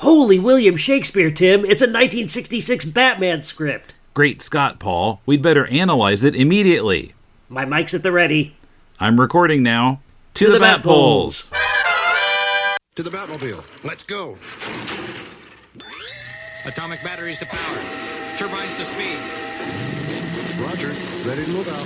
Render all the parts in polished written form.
Holy William Shakespeare, Tim. It's a 1966 Batman script. Great Scott, Paul. We'd better analyze it immediately. My mic's at the ready. I'm recording now. To the Bat Poles. To the Batmobile. Let's go. Atomic batteries to power. Turbines to speed. Roger. Ready to move out.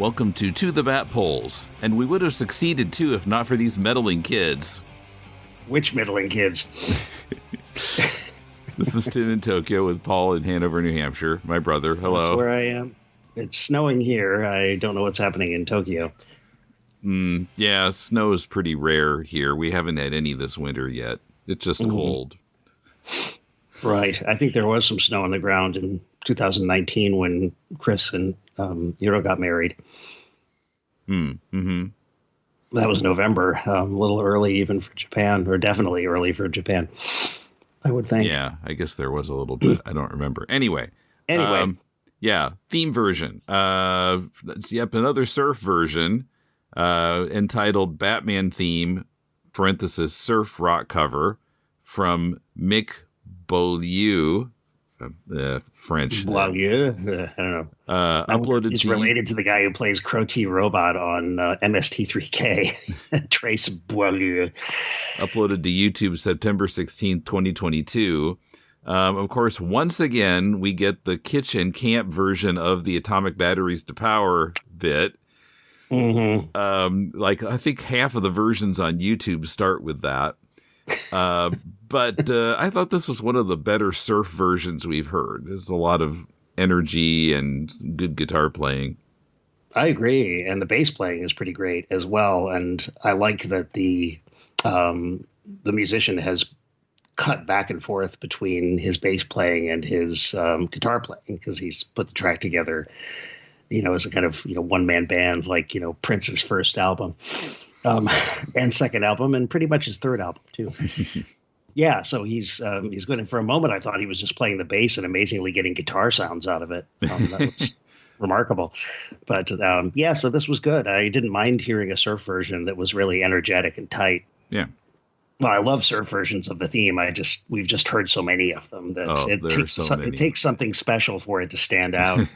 Welcome to the Bat Poles. And we would have succeeded, too, if not for these meddling kids. Which meddling kids? This is Tim in Tokyo with Paul in Hanover, New Hampshire. My brother. Hello. That's where I am. It's snowing here. I don't know what's happening in Tokyo. Yeah, snow is pretty rare here. We haven't had any this winter yet. It's just cold. Right. I think there was some snow on the ground in 2019 when Chris and Hiro got married. Mm-hmm. That was November, a little early even for Japan, or definitely early for Japan, I would think. Yeah, I guess there was a little bit. I don't remember. Anyway. Yeah, theme version. That's another surf version entitled Batman Theme, parenthesis, surf rock cover from Mick Beaulieu. French. Beaulieu? I don't know. Uploaded He's to related to the guy who plays Crow T Robot on MST3K, Trace Beaulieu. Uploaded to YouTube September 16th, 2022. Of course, once again, we get the kitchen camp version of the atomic batteries to power bit. Mm-hmm. I think half of the versions on YouTube start with that. But I thought this was one of the better surf versions we've heard. There's a lot of energy and good guitar playing. I agree, and the bass playing is pretty great as well. And I like that the musician has cut back and forth between his bass playing and his guitar playing, because he's put the track together, as a kind of one-man band, like Prince's first album. And second album, and pretty much his third album too. Yeah, so he's good. And for a moment, I thought he was just playing the bass and amazingly getting guitar sounds out of it. That was remarkable. But so this was good. I didn't mind hearing a surf version that was really energetic and tight. Yeah. Well, I love surf versions of the theme. We've just heard so many of them that it takes something special for it to stand out.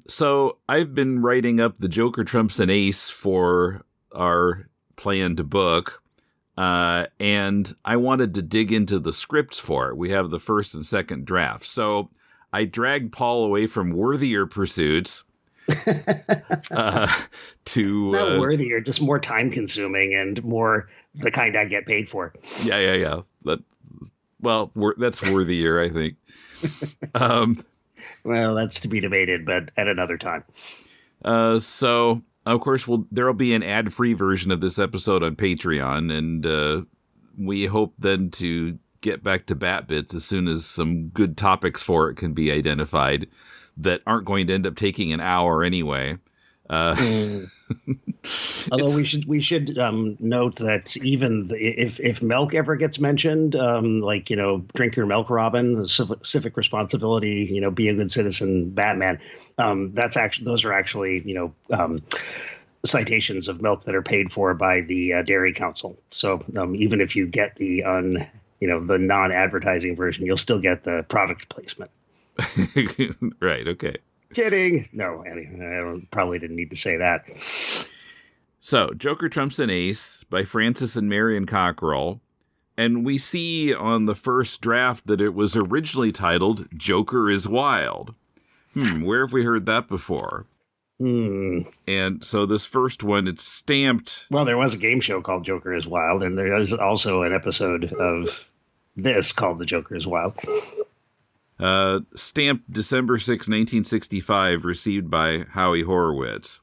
So I've been writing up the Joker, Trumps, and Ace for our planned book, and I wanted to dig into the scripts for it. We have the first and second draft. So I dragged Paul away from worthier pursuits to... Not worthier, just more time-consuming and more the kind I get paid for. Yeah. That's worthier, I think. Well, that's to be debated, but at another time. So, of course, there'll be an ad-free version of this episode on Patreon, and we hope then to get back to Bat Bits as soon as some good topics for it can be identified that aren't going to end up taking an hour anyway. Although we should note that even if milk ever gets mentioned, drink your milk, Robin, the civic responsibility, be a good citizen, Batman. Those are actually citations of milk that are paid for by the Dairy Council. So even if you get the the non-advertising version, you'll still get the product placement. Right. Okay. Kidding. No, I probably didn't need to say that. So, Joker, Trumps, and Ace by Francis and Marion Cockrell. And we see on the first draft that it was originally titled Joker is Wild. Where have we heard that before? And so this first one, it's stamped. Well, there was a game show called Joker is Wild, and there is also an episode of this called The Joker is Wild. Stamped December 6, 1965, received by Howie Horowitz.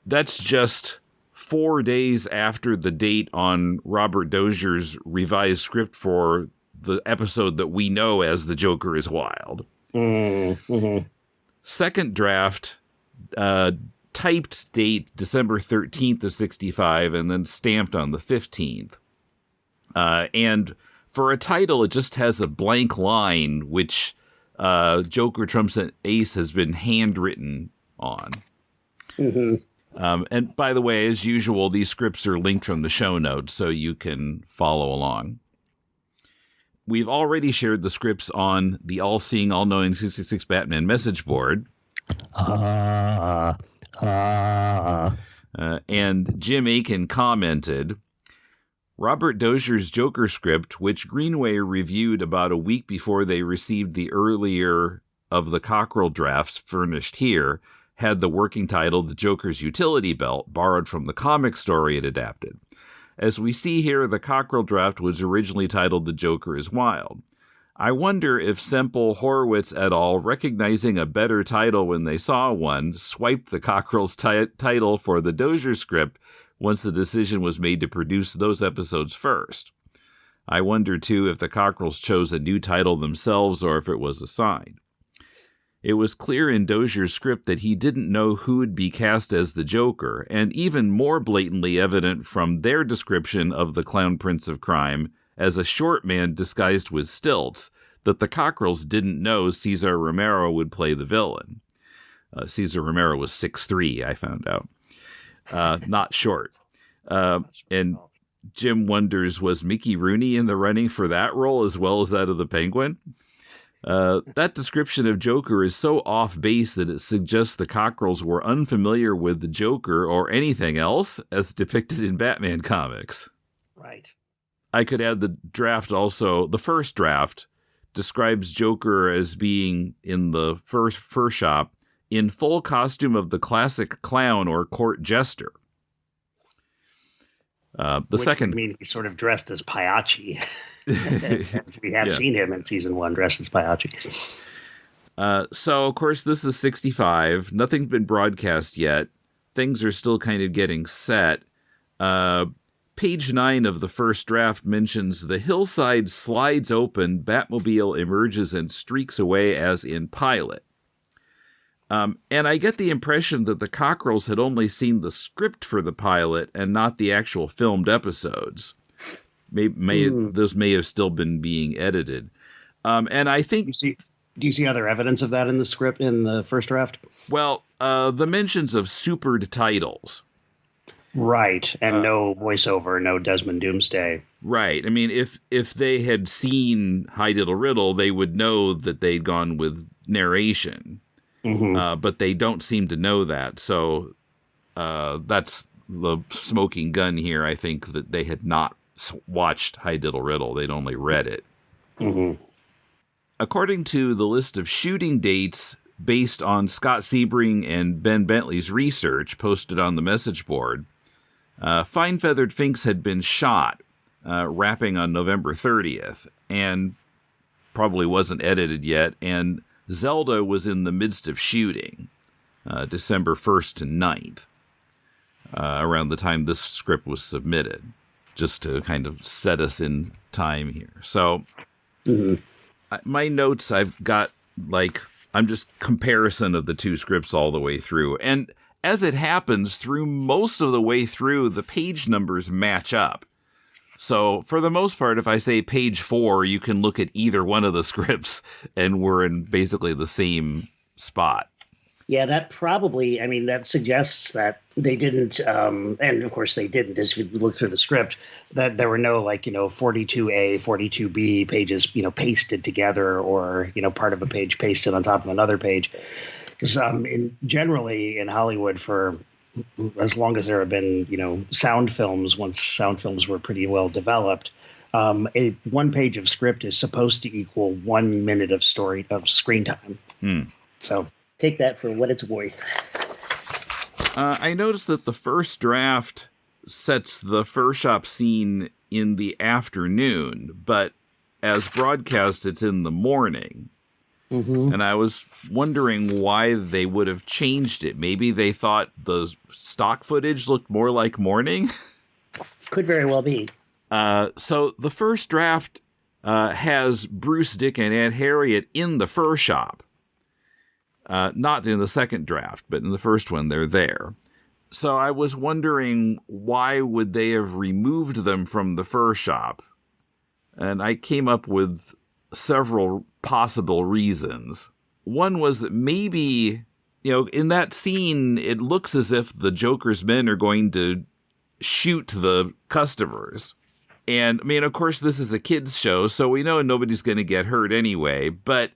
That's just 4 days after the date on Robert Dozier's revised script for the episode that we know as The Joker is Wild. Mm-hmm. Second draft, typed date December 13th of 65, and then stamped on the 15th. And for a title, it just has a blank line, which Joker Trumps an Ace has been handwritten on. Mm-hmm. And by the way, as usual, these scripts are linked from the show notes, so you can follow along. We've already shared the scripts on the all-seeing, all-knowing 66 Batman message board. And Jim Aiken commented, Robert Dozier's Joker script, which Greenway reviewed about a week before they received the earlier of the Cockrell drafts furnished here, had the working title The Joker's Utility Belt, borrowed from the comic story it adapted. As we see here, the Cockrell draft was originally titled The Joker is Wild. I wonder if Semple, Horowitz et al., recognizing a better title when they saw one, swiped the Cockrell's title for the Dozier script once the decision was made to produce those episodes first. I wonder, too, if the Cockrells chose a new title themselves or if it was assigned. It was clear in Dozier's script that he didn't know who would be cast as the Joker, and even more blatantly evident from their description of the Clown Prince of Crime as a short man disguised with stilts, that the Cockrells didn't know Cesar Romero would play the villain. Cesar Romero was 6'3", I found out. Not short. And Jim wonders, was Mickey Rooney in the running for that role as well as that of the Penguin? That description of Joker is so off base that it suggests the Cockrells were unfamiliar with the Joker or anything else as depicted in Batman comics. Right. I could add the draft also. The first draft describes Joker as being in the first shop in full costume of the classic clown or court jester. Which second, I mean, he's sort of dressed as Pagliacci. We have seen him in season 1 dressed as Pagliacci. So, of course, this is 65. Nothing's been broadcast yet. Things are still kind of getting set. Page 9 of the first draft mentions the hillside slides open, Batmobile emerges and streaks away as in pilot. And I get the impression that the Cockrells had only seen the script for the pilot and not the actual filmed episodes. Those may have still been being edited. And I think... Do you see other evidence of that in the script in the first draft? Well, the mentions of supered titles. Right, and no voiceover, no Desmond Doomsday. Right. I mean, if they had seen High Diddle Riddle, they would know that they'd gone with narration. Mm-hmm. But they don't seem to know that. So that's the smoking gun here. I think that they had not watched High Diddle Riddle. They'd only read it. Mm-hmm. According to the list of shooting dates based on Scott Sebring and Ben Bentley's research posted on the message board, Fine Feathered Finks had been shot, wrapping on November 30th, and probably wasn't edited yet, and Zelda was in the midst of shooting, December 1st to 9th, around the time this script was submitted, just to kind of set us in time here. So, my notes, I've got, I'm just comparison of the two scripts all the way through. And as it happens, through most of the way through, the page numbers match up. So for the most part, if I say page 4, you can look at either one of the scripts and we're in basically the same spot. Yeah, that probably, I mean, that suggests that they didn't, and of course they didn't, as you look through the script, that there were no 42A, 42B pages, pasted together or, part of a page pasted on top of another page. Because generally in Hollywood, for as long as there have been, sound films, once sound films were pretty well developed, a one page of script is supposed to equal 1 minute of screen time. So take that for what it's worth. I noticed that the first draft sets the fur shop scene in the afternoon, but as broadcast, it's in the morning. Mm-hmm. And I was wondering why they would have changed it. Maybe they thought the stock footage looked more like morning? Could very well be. So the first draft has Bruce, Dick, and Aunt Harriet in the fur shop. Not in the second draft, but in the first one, they're there. So I was wondering, why would they have removed them from the fur shop? And I came up with several possible reasons. One was that maybe, in that scene, it looks as if the Joker's men are going to shoot the customers. And, I mean, of course, this is a kid's show, so we know nobody's going to get hurt anyway. But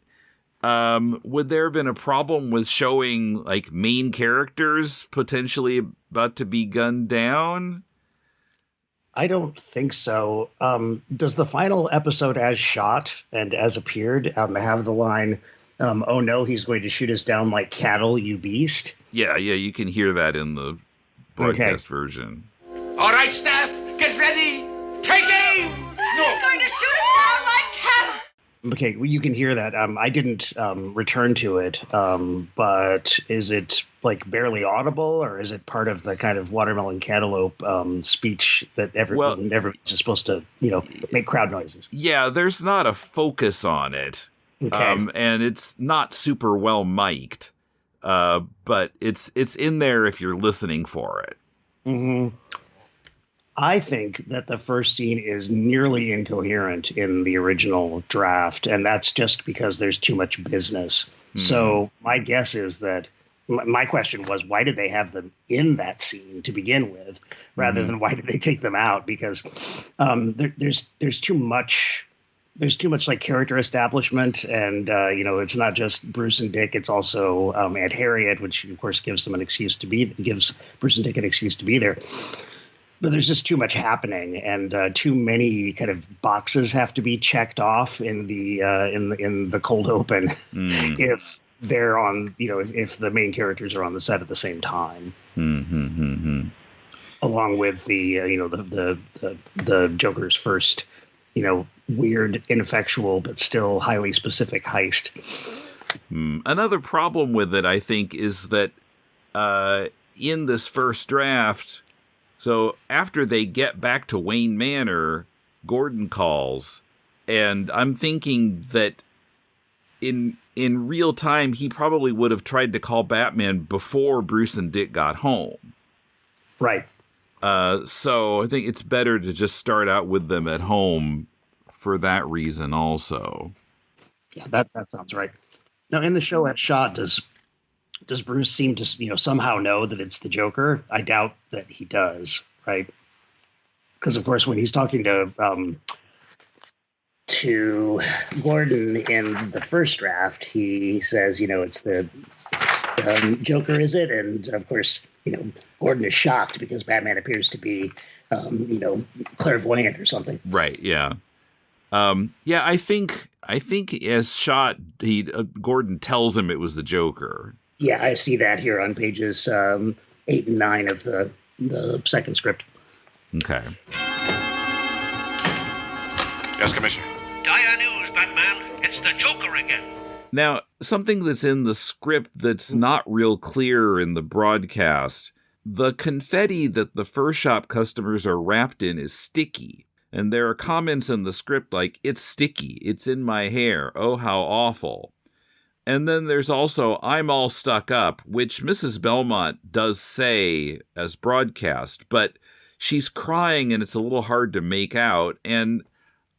would there have been a problem with showing, like, main characters potentially about to be gunned down? I don't think so. Does the final episode as shot and as appeared have the line, oh no, he's going to shoot us down like cattle, you beast? Yeah, you can hear that in the broadcast version. All right, staff, get ready. Take aim! No. He's going to shoot us down like cattle. Okay, well, you can hear that. I didn't return to it, but is it like barely audible, or is it part of the kind of watermelon cantaloupe speech that everybody's just supposed to, make crowd noises? Yeah, there's not a focus on it, okay. And it's not super well mic'd, but it's in there if you're listening for it. Mm-hmm. I think that the first scene is nearly incoherent in the original draft, and that's just because there's too much business. Mm-hmm. So my guess is that my question was, why did they have them in that scene to begin with, rather than why did they take them out? Because there's too much. There's too much like character establishment, and it's not just Bruce and Dick; it's also Aunt Harriet, which of course gives Bruce and Dick an excuse to be there. But there's just too much happening, and too many kind of boxes have to be checked off in the cold open if they're on, if the main characters are on the set at the same time, along with the Joker's first, weird, ineffectual but still highly specific heist. Another problem with it, I think, is that in this first draft. So after they get back to Wayne Manor, Gordon calls, and I'm thinking that in real time, he probably would have tried to call Batman before Bruce and Dick got home. Right. So I think it's better to just start out with them at home for that reason also. Yeah, that sounds right. Now, in the show at shot, does Bruce seem to, somehow know that it's the Joker? I doubt that he does, right? Because, of course, when he's talking to Gordon in the first draft, he says, it's the Joker, is it? And, of course, Gordon is shocked because Batman appears to be, clairvoyant or something. Right, yeah. I think as shot, Gordon tells him it was the Joker. Yeah, I see that here on pages 8 and 9 of the second script. Okay. Yes, Commissioner. Dire news, Batman. It's the Joker again. Now, something that's in the script that's not real clear in the broadcast, the confetti that the fur shop customers are wrapped in is sticky. And there are comments in the script like, it's sticky, it's in my hair, oh, how awful. And then there's also, I'm all stuck up, which Mrs. Belmont does say as broadcast, but she's crying and it's a little hard to make out. And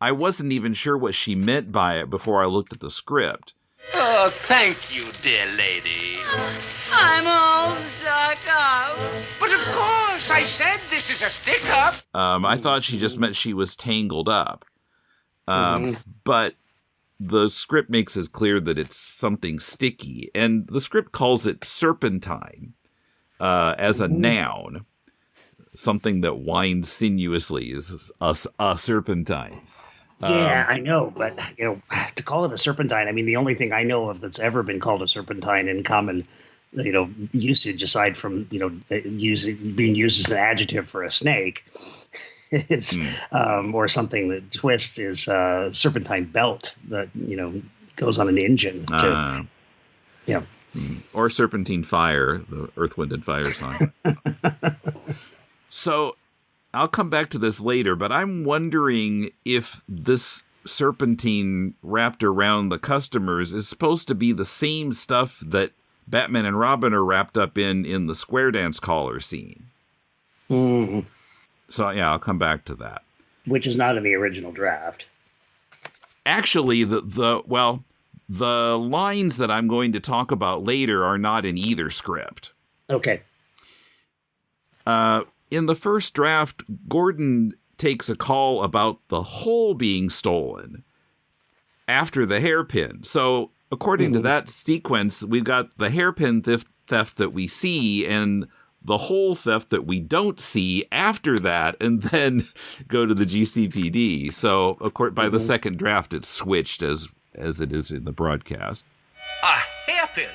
I wasn't even sure what she meant by it before I looked at the script. Oh, thank you, dear lady. I'm all stuck up. But of course, I said this is a stick-up. I thought she just meant she was tangled up. But the script makes it clear that it's something sticky, and the script calls it serpentine as a noun. Something that winds sinuously is a serpentine. Yeah, I know, but to call it a serpentine, I mean, the only thing I know of that's ever been called a serpentine in common usage aside from being used as an adjective for a snake. Is or something that twists is serpentine belt that goes on an engine. Or serpentine fire, the Earth, Wind, and Fire song. So I'll come back to this later, but I'm wondering if this serpentine wrapped around the customers is supposed to be the same stuff that Batman and Robin are wrapped up in the square dance collar scene. Mm-hmm. So, yeah, I'll come back to that. Which is not in the original draft. Actually, the lines that I'm going to talk about later are not in either script. Okay. In the first draft, Gordon takes a call about the hole being stolen after the hairpin. So, according to that sequence, we've got the hairpin theft that we see and the whole theft that we don't see after that, and then go to the GCPD. So, of course, by the second draft, it's switched as it is in the broadcast. A hairpin?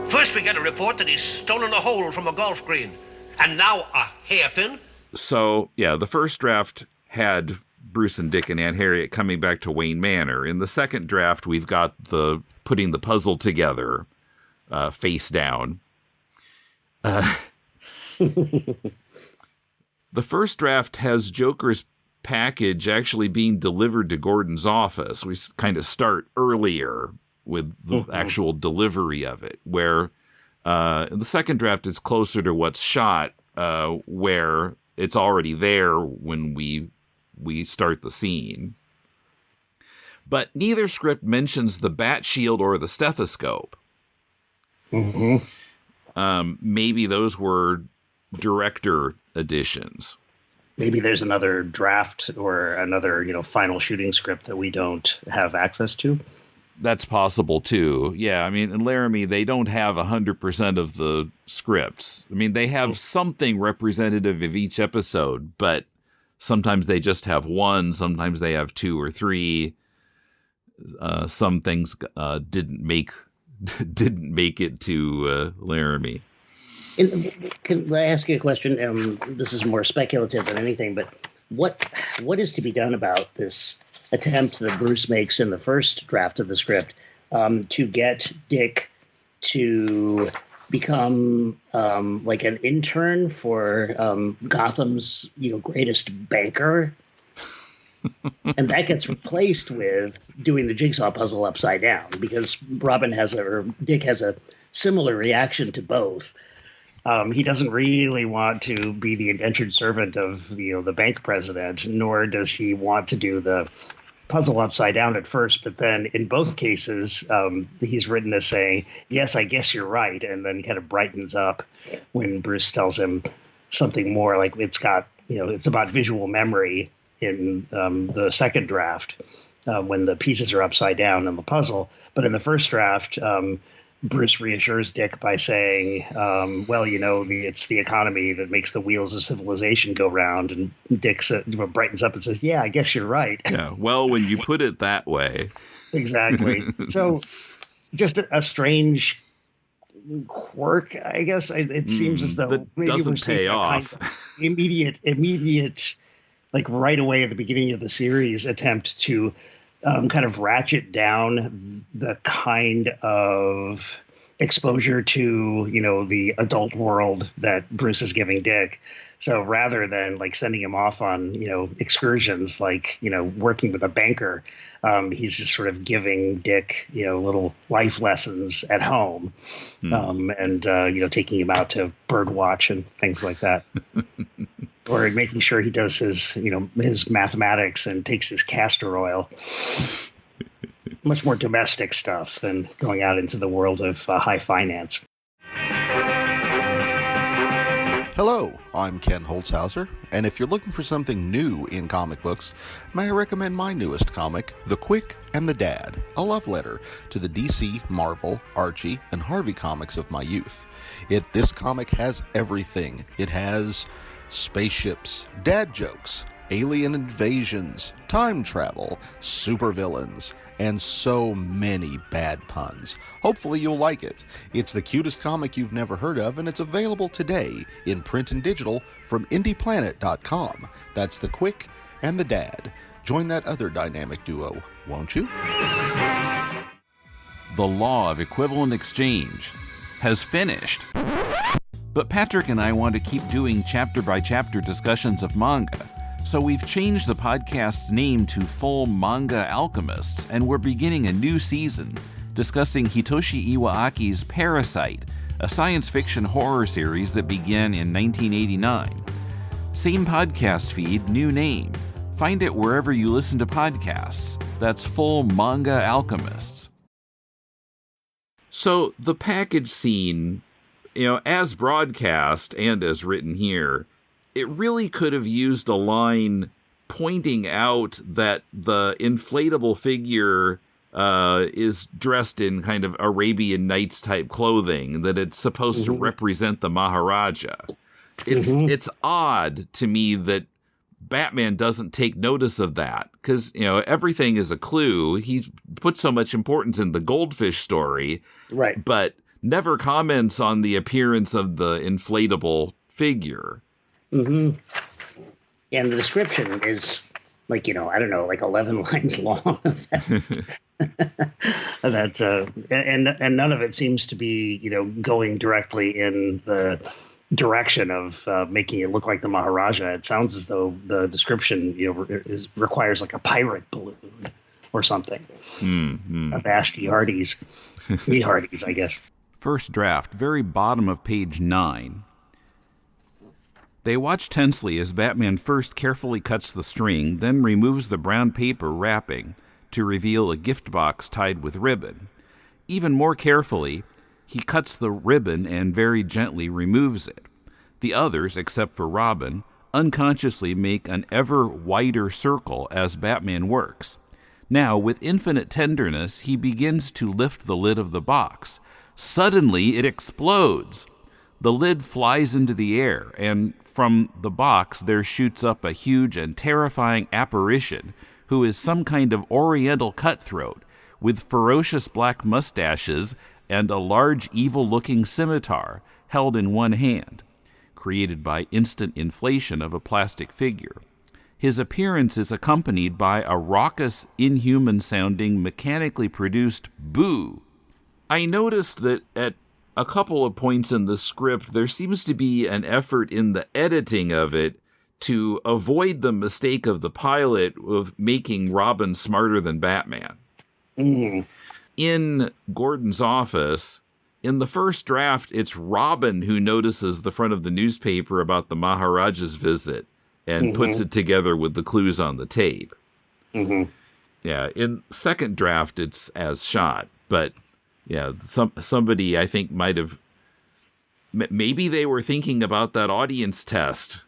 First we get a report that he's stolen a hole from a golf green, and now a hairpin? So, yeah, the first draft had Bruce and Dick and Aunt Harriet coming back to Wayne Manor. In the second draft, we've got the putting the puzzle together, face down. The first draft has Joker's package actually being delivered to Gordon's office. We kind of start earlier with the actual delivery of it, where in the second draft it's closer to what's shot, where it's already there when we start the scene. But neither script mentions the bat shield or the stethoscope. Maybe those were director additions. Maybe there's another draft or another, final shooting script that we don't have access to. That's possible too. Yeah, I mean, in Laramie, they don't have 100% of the scripts. I mean, they have something representative of each episode, but sometimes they just have one. Sometimes they have two or three. Some things didn't make it to Laramie. Can I ask you a question? This is more speculative than anything, but what is to be done about this attempt that Bruce makes in the first draft of the script to get Dick to become like an intern for Gotham's greatest banker? And that gets replaced with doing the jigsaw puzzle upside down, because Dick has a similar reaction to both. He doesn't really want to be the indentured servant of the bank president, nor does he want to do the puzzle upside down at first. But then in both cases, he's written as saying, "Yes, I guess you're right," and then kind of brightens up when Bruce tells him something more like it's about visual memory in the second draft when the pieces are upside down in the puzzle. But in the first draft, Bruce reassures Dick by saying, it's the economy that makes the wheels of civilization go round. And Dick brightens up and says, "Yeah, I guess you're right." Yeah, well, when you put it that way. Exactly. So just a strange quirk, I guess. It seems as though that maybe doesn't pay off. Kind of immediate, like right away at the beginning of the series, attempt to kind of ratchet down the kind of exposure to, the adult world that Bruce is giving Dick. So rather than like sending him off on, excursions, like, working with a banker, he's just sort of giving Dick, little life lessons at home, and taking him out to bird watch and things like that. Or making sure he does his mathematics and takes his castor oil. Much more domestic stuff than going out into the world of high finance. Hello, I'm Ken Holtzhauser, and if you're looking for something new in comic books, may I recommend my newest comic, The Quick and the Dad, a love letter to the DC, Marvel, Archie, and Harvey comics of my youth. This comic has everything. It has spaceships, dad jokes, alien invasions, time travel, supervillains, and so many bad puns. Hopefully you'll like it. It's the cutest comic you've never heard of, and it's available today in print and digital from indieplanet.com. That's the Quick and the Dad. Join that other dynamic duo, won't you? The law of equivalent exchange has finished. But Patrick and I want to keep doing chapter-by-chapter discussions of manga, so we've changed the podcast's name to Full Manga Alchemists, and we're beginning a new season discussing Hitoshi Iwaaki's Parasite, a science fiction horror series that began in 1989. Same podcast feed, new name. Find it wherever you listen to podcasts. That's Full Manga Alchemists. So the package scene, as broadcast and as written here, it really could have used a line pointing out that the inflatable figure is dressed in kind of Arabian Nights type clothing, that it's supposed to represent the Maharaja. It's odd to me that Batman doesn't take notice of that, because, everything is a clue. He put so much importance in the goldfish story, right? But never comments on the appearance of the inflatable figure. And the description is like 11 lines long. And none of it seems to be going directly in the direction of making it look like the Maharaja. It sounds as though the description requires like a pirate balloon or something. A Vasti Hardy's, me Hardy's, I guess. First draft, very bottom of page 9. They watch tensely as Batman first carefully cuts the string, then removes the brown paper wrapping to reveal a gift box tied with ribbon. Even more carefully, he cuts the ribbon and very gently removes it. The others, except for Robin, unconsciously make an ever wider circle as Batman works. Now, with infinite tenderness, he begins to lift the lid of the box. Suddenly, it explodes. The lid flies into the air, and from the box there shoots up a huge and terrifying apparition who is some kind of oriental cutthroat with ferocious black mustaches and a large evil-looking scimitar held in one hand, created by instant inflation of a plastic figure. His appearance is accompanied by a raucous, inhuman-sounding, mechanically produced boo. I noticed that at a couple of points in the script, there seems to be an effort in the editing of it to avoid the mistake of the pilot of making Robin smarter than Batman. In Gordon's office, in the first draft, it's Robin who notices the front of the newspaper about the Maharaja's visit and puts it together with the clues on the tape. Yeah, in second draft, it's as shot, but yeah, somebody I think might have, maybe they were thinking about that audience test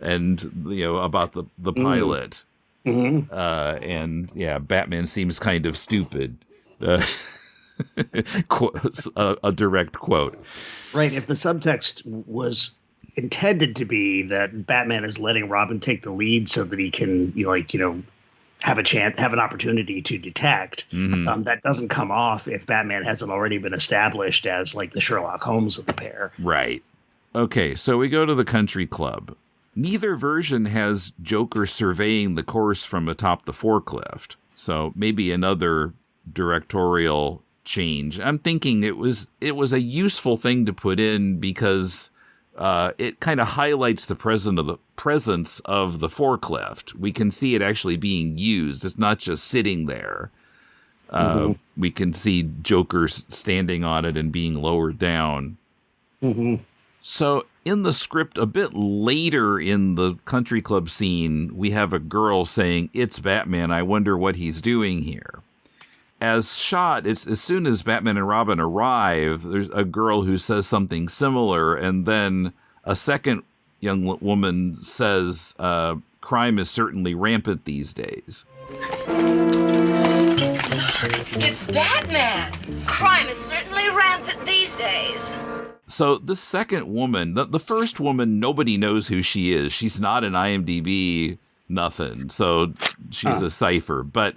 and, about the pilot. And yeah, Batman seems kind of stupid. A direct quote. Right. If the subtext was intended to be that Batman is letting Robin take the lead so that he can, have an opportunity to detect, that doesn't come off if Batman hasn't already been established as like the Sherlock Holmes of the pair. Right. Okay, so we go to the country club. Neither version has Joker surveying the course from atop the forklift, so maybe another directorial change. I'm thinking it was a useful thing to put in because it kind of highlights the presence of the forklift. We can see it actually being used. It's not just sitting there. We can see Joker standing on it and being lowered down. So in the script, a bit later in the country club scene, we have a girl saying, "It's Batman. I wonder what he's doing here." As shot, it's as soon as Batman and Robin arrive, there's a girl who says something similar, and then a second young woman says, "Crime is certainly rampant these days." It's Batman. Crime is certainly rampant these days. So the second woman, the first woman, nobody knows who she is. She's not an IMDb nothing. So she's a cipher. But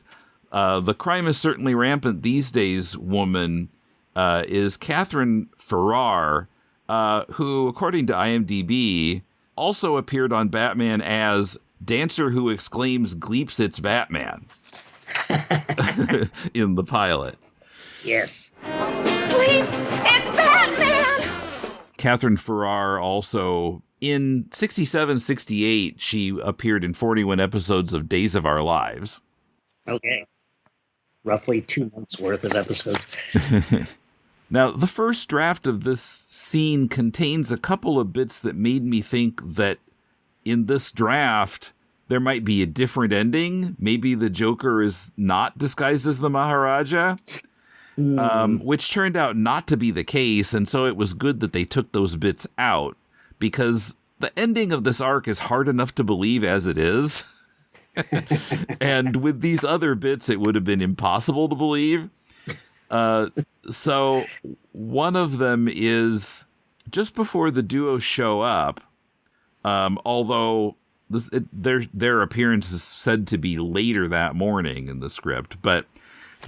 the crime is certainly rampant these days woman is Catherine Farrar, who, according to IMDb, also appeared on Batman as Dancer Who Exclaims Gleeps It's Batman in the pilot. Yes. Please, it's Batman! Catherine Farrar also, in 67-68, she appeared in 41 episodes of Days of Our Lives. Okay. Roughly 2 months worth of episodes. Now, the first draft of this scene contains a couple of bits that made me think that in this draft, there might be a different ending. Maybe the Joker is not disguised as the Maharaja, which turned out not to be the case. And so it was good that they took those bits out, because the ending of this arc is hard enough to believe as it is. And with these other bits, it would have been impossible to believe. So one of them is just before the duo show up, although their appearance is said to be later that morning in the script, but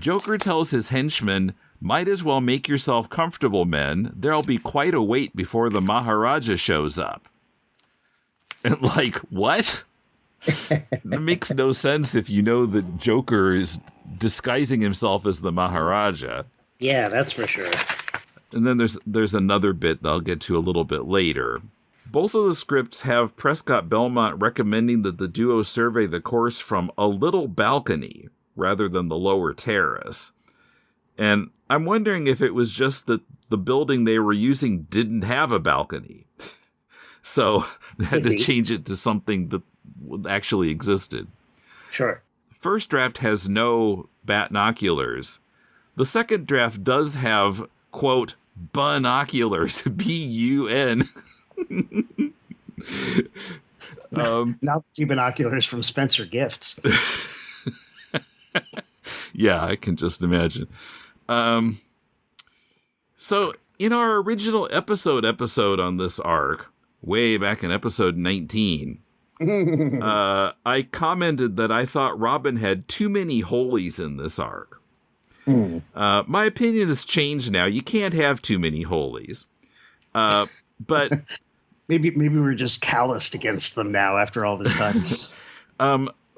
Joker tells his henchmen, "Might as well make yourself comfortable, men. There'll be quite a wait before the Maharaja shows up." And like, what? It makes no sense if you know that Joker is disguising himself as the Maharaja. Yeah, that's for sure. And then there's another bit that I'll get to a little bit later. Both of the scripts have Prescott Belmont recommending that the duo survey the course from a little balcony rather than the lower terrace. And I'm wondering if it was just that the building they were using didn't have a balcony. So they had to change it to something that actually existed. Sure. First draft has no batnoculars. The second draft does have, quote, binoculars, B-U-N. Novelty binoculars from Spencer Gifts. Yeah, I can just imagine. So in our original episode on this arc, way back in episode 19, I commented that I thought Robin had too many holies in this arc. My opinion has changed now. You can't have too many holies. But maybe we're just calloused against them now after all this time.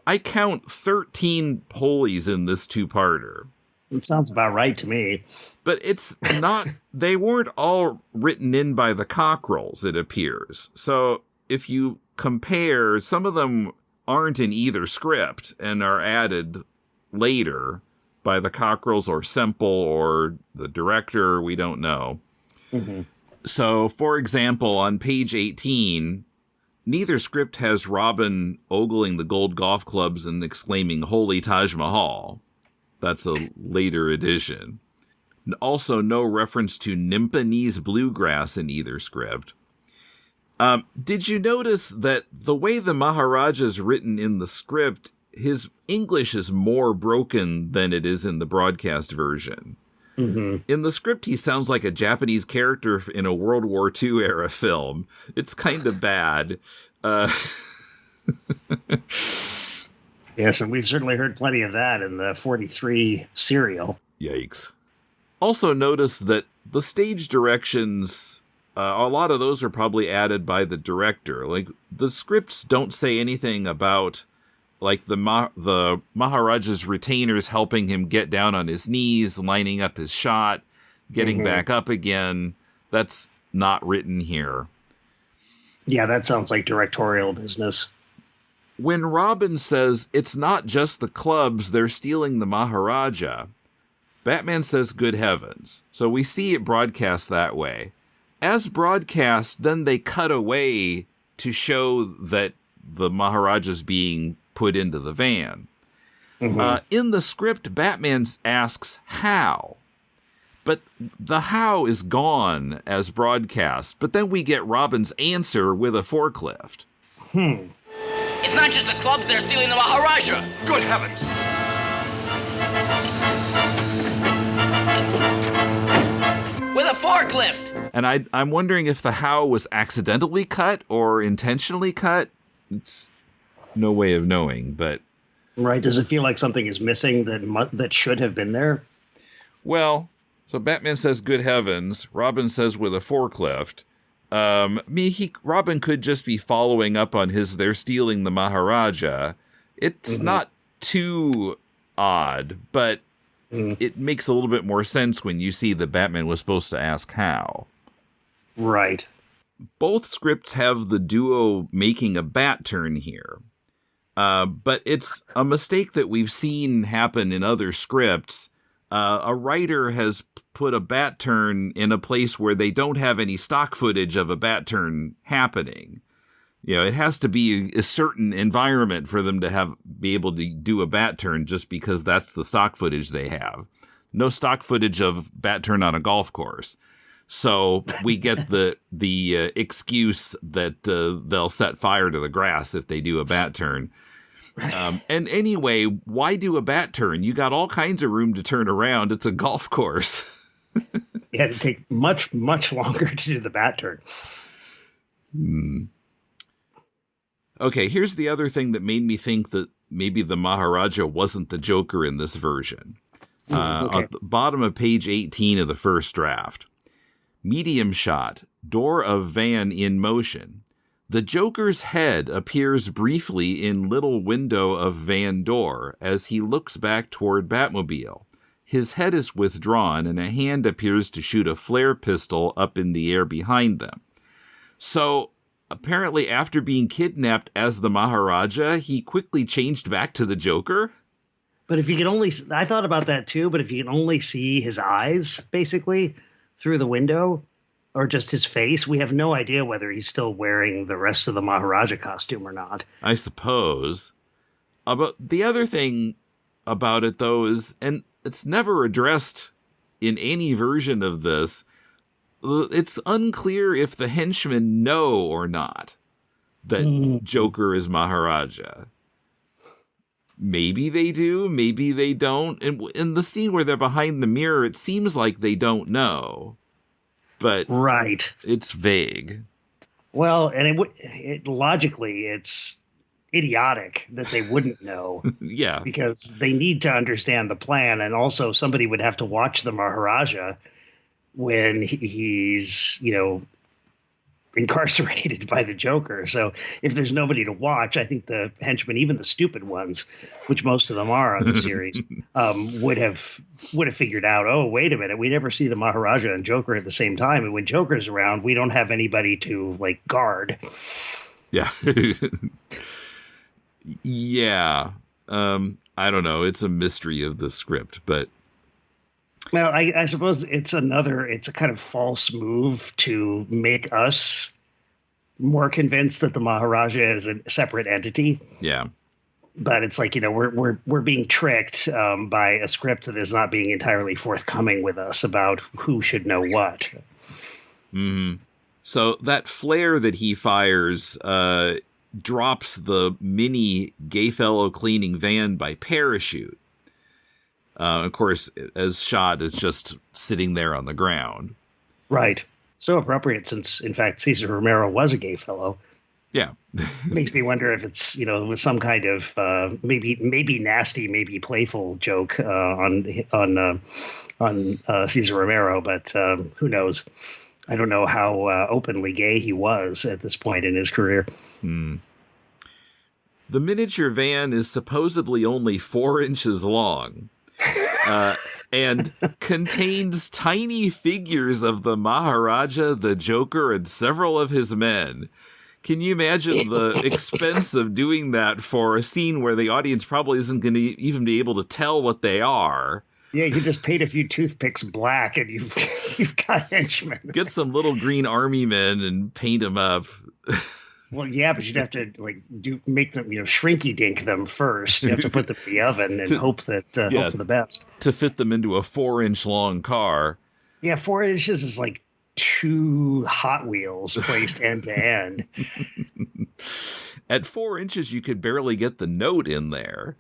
I count 13 holies in this two-parter. It sounds about right to me. But it's not, they weren't all written in by the Cockerells, it appears. So if you compare, some of them aren't in either script and are added later by the Cockerells or Semple or the director, we don't know. Mm-hmm. So, for example, on page 18, neither script has Robin ogling the gold golf clubs and exclaiming, "Holy Taj Mahal." That's a later addition. Also, no reference to Nymphonese bluegrass in either script. Did you notice that the way the Maharaja is written in the script, his English is more broken than it is in the broadcast version? Mm-hmm. In the script, he sounds like a Japanese character in a World War II era film. It's kind of bad. Yes, and we've certainly heard plenty of that in the 43 serial. Yikes. Also notice that the stage directions, a lot of those are probably added by the director. Like, the scripts don't say anything about, like, the Maharaja's retainers helping him get down on his knees, lining up his shot, getting back up again. That's not written here. Yeah, that sounds like directorial business. When Robin says, "It's not just the clubs, they're stealing the Maharaja," Batman says, "Good heavens." So we see it broadcast that way. As broadcast, then they cut away to show that the Maharaja's being put into the van. Mm-hmm. In the script, Batman asks how. But the how is gone as broadcast. But then we get Robin's answer with a forklift. It's not just the clubs, they're stealing the Maharaja. Good heavens. With a forklift. And I'm wondering if the how was accidentally cut or intentionally cut. no way of knowing, but right. Does it feel like something is missing that should have been there? Well, so Batman says, "Good heavens!" Robin says, "With a forklift." Robin could just be following up on they're stealing the Maharaja. It's not too odd, but it makes a little bit more sense when you see that Batman was supposed to ask how. Right. Both scripts have the duo making a bat turn here. But it's a mistake that we've seen happen in other scripts. A writer has put a bat turn in a place where they don't have any stock footage of a bat turn happening. You know, it has to be a certain environment for them to be able to do a bat turn just because that's the stock footage they have. No stock footage of bat turn on a golf course. So we get the excuse that they'll set fire to the grass if they do a bat turn. And anyway, why do a bat turn? You got all kinds of room to turn around. It's a golf course. It had to take much, much longer to do the bat turn. Okay, here's the other thing that made me think that maybe the Maharaja wasn't the Joker in this version. At the bottom of page 18 of the first draft. Medium shot, door of van in motion. The Joker's head appears briefly in little window of van door as he looks back toward Batmobile. His head is withdrawn and a hand appears to shoot a flare pistol up in the air behind them. So apparently after being kidnapped as the Maharaja, he quickly changed back to the Joker. But if you can I thought about that too, but if you can only see his eyes basically through the window, or just his face, we have no idea whether he's still wearing the rest of the Maharaja costume or not. I suppose. But the other thing about it, though, is, and it's never addressed in any version of this, it's unclear if the henchmen know or not that Joker is Maharaja. Maybe they do, maybe they don't. And in the scene where they're behind the mirror, it seems like they don't know. But right, it's vague. Well, and logically, it's idiotic that they wouldn't know. Yeah, because they need to understand the plan, and also somebody would have to watch the Maharaja when he's, incarcerated by the Joker. So if there's nobody to watch, I think the henchmen, even the stupid ones, which most of them are on the series, would have figured out, oh, wait a minute, we never see the Maharaja and Joker at the same time. And when Joker's around, we don't have anybody to guard. Yeah. Yeah. I don't know. It's a mystery of the script, but well, I suppose it's a kind of false move to make us more convinced that the Maharaja is a separate entity. Yeah. But it's like, we're being tricked by a script that is not being entirely forthcoming with us about who should know what. Mm-hmm. So that flare that he fires drops the mini gay fellow cleaning van by parachute. Of course, as shot, it's just sitting there on the ground. Right. So appropriate since, in fact, Cesar Romero was a gay fellow. Yeah. Makes me wonder if it's, with some kind of maybe nasty, maybe playful joke on Cesar Romero, but who knows? I don't know how openly gay he was at this point in his career. The miniature van is supposedly only 4 inches long. And contains tiny figures of the Maharaja, the Joker, and several of his men. Can you imagine the expense of doing that for a scene where the audience probably isn't going to even be able to tell what they are? Yeah, you just paint a few toothpicks black and you've got henchmen. Get some little green army men and paint them up. Well, yeah, but you'd have to make them, shrinky dink them first. You have to put them in the oven and hope for the best. To fit them into a 4-inch long car. Yeah, 4 inches is like 2 Hot Wheels placed end to end. At 4 inches, you could barely get the note in there.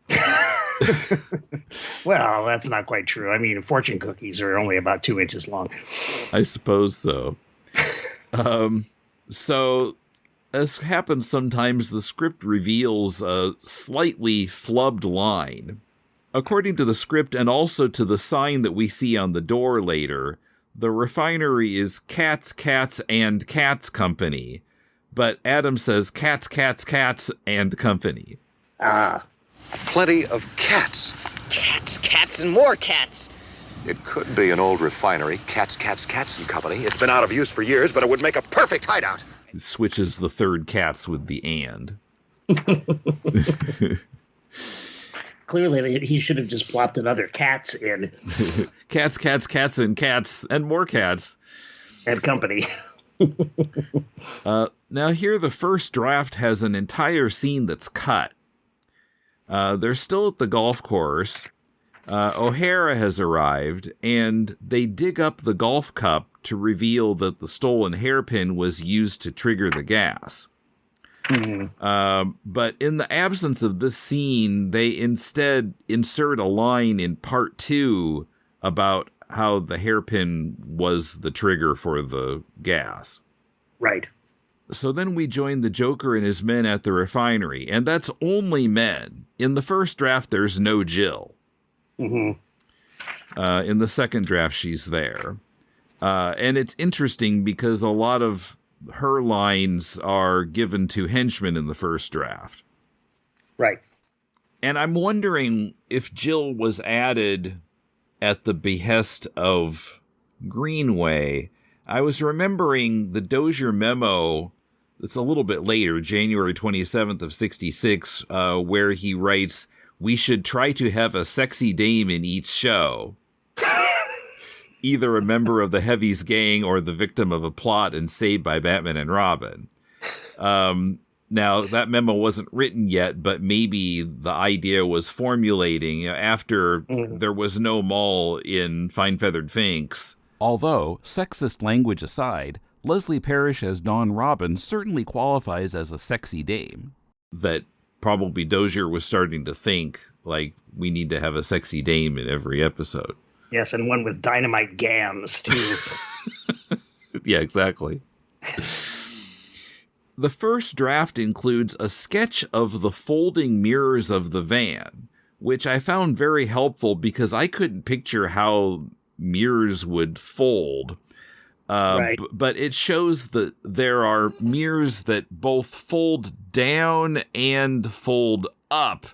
Well, that's not quite true. I mean, fortune cookies are only about 2 inches long. I suppose so. So as happens sometimes, the script reveals a slightly flubbed line. According to the script and also to the sign that we see on the door later, the refinery is Cats, Cats, and Cats Company. But Adam says Cats, Cats, Cats, and Company. Ah. Plenty of cats. Cats, cats, and more cats. It could be an old refinery. Cats, Cats, Cats and Company. It's been out of use for years, but it would make a perfect hideout. He switches the third cats with the and. Clearly, he should have just plopped another cats in. Cats, Cats, Cats, and more cats. And Company. Now here the first draft has an entire scene that's cut. They're still at the golf course. O'Hara has arrived, and they dig up the golf cup to reveal that the stolen hairpin was used to trigger the gas. But in the absence of this scene, they instead insert a line in part 2 about how the hairpin was the trigger for the gas. Right. So then we join the Joker and his men at the refinery, and that's only men. In the first draft, there's no Jill. In the second draft, she's there. And it's interesting because a lot of her lines are given to henchmen in the first draft. Right. And I'm wondering if Jill was added at the behest of Greenway. I was remembering the Dozier memo that's a little bit later, January 27th of 66, where he writes, "We should try to have a sexy dame in each show. Either a member of the Heavies gang or the victim of a plot and saved by Batman and Robin." Now, that memo wasn't written yet, but maybe the idea was formulating after there was no moll in Fine Feathered Finks. Although, sexist language aside, Leslie Parrish as Dawn Robin certainly qualifies as a sexy dame. That probably Dozier was starting to think, like, we need to have a sexy dame in every episode. Yes, and one with dynamite gams, too. Yeah, exactly. The first draft includes a sketch of the folding mirrors of the van, which I found very helpful because I couldn't picture how mirrors would fold. Right. But it shows that there are mirrors that both fold down and fold up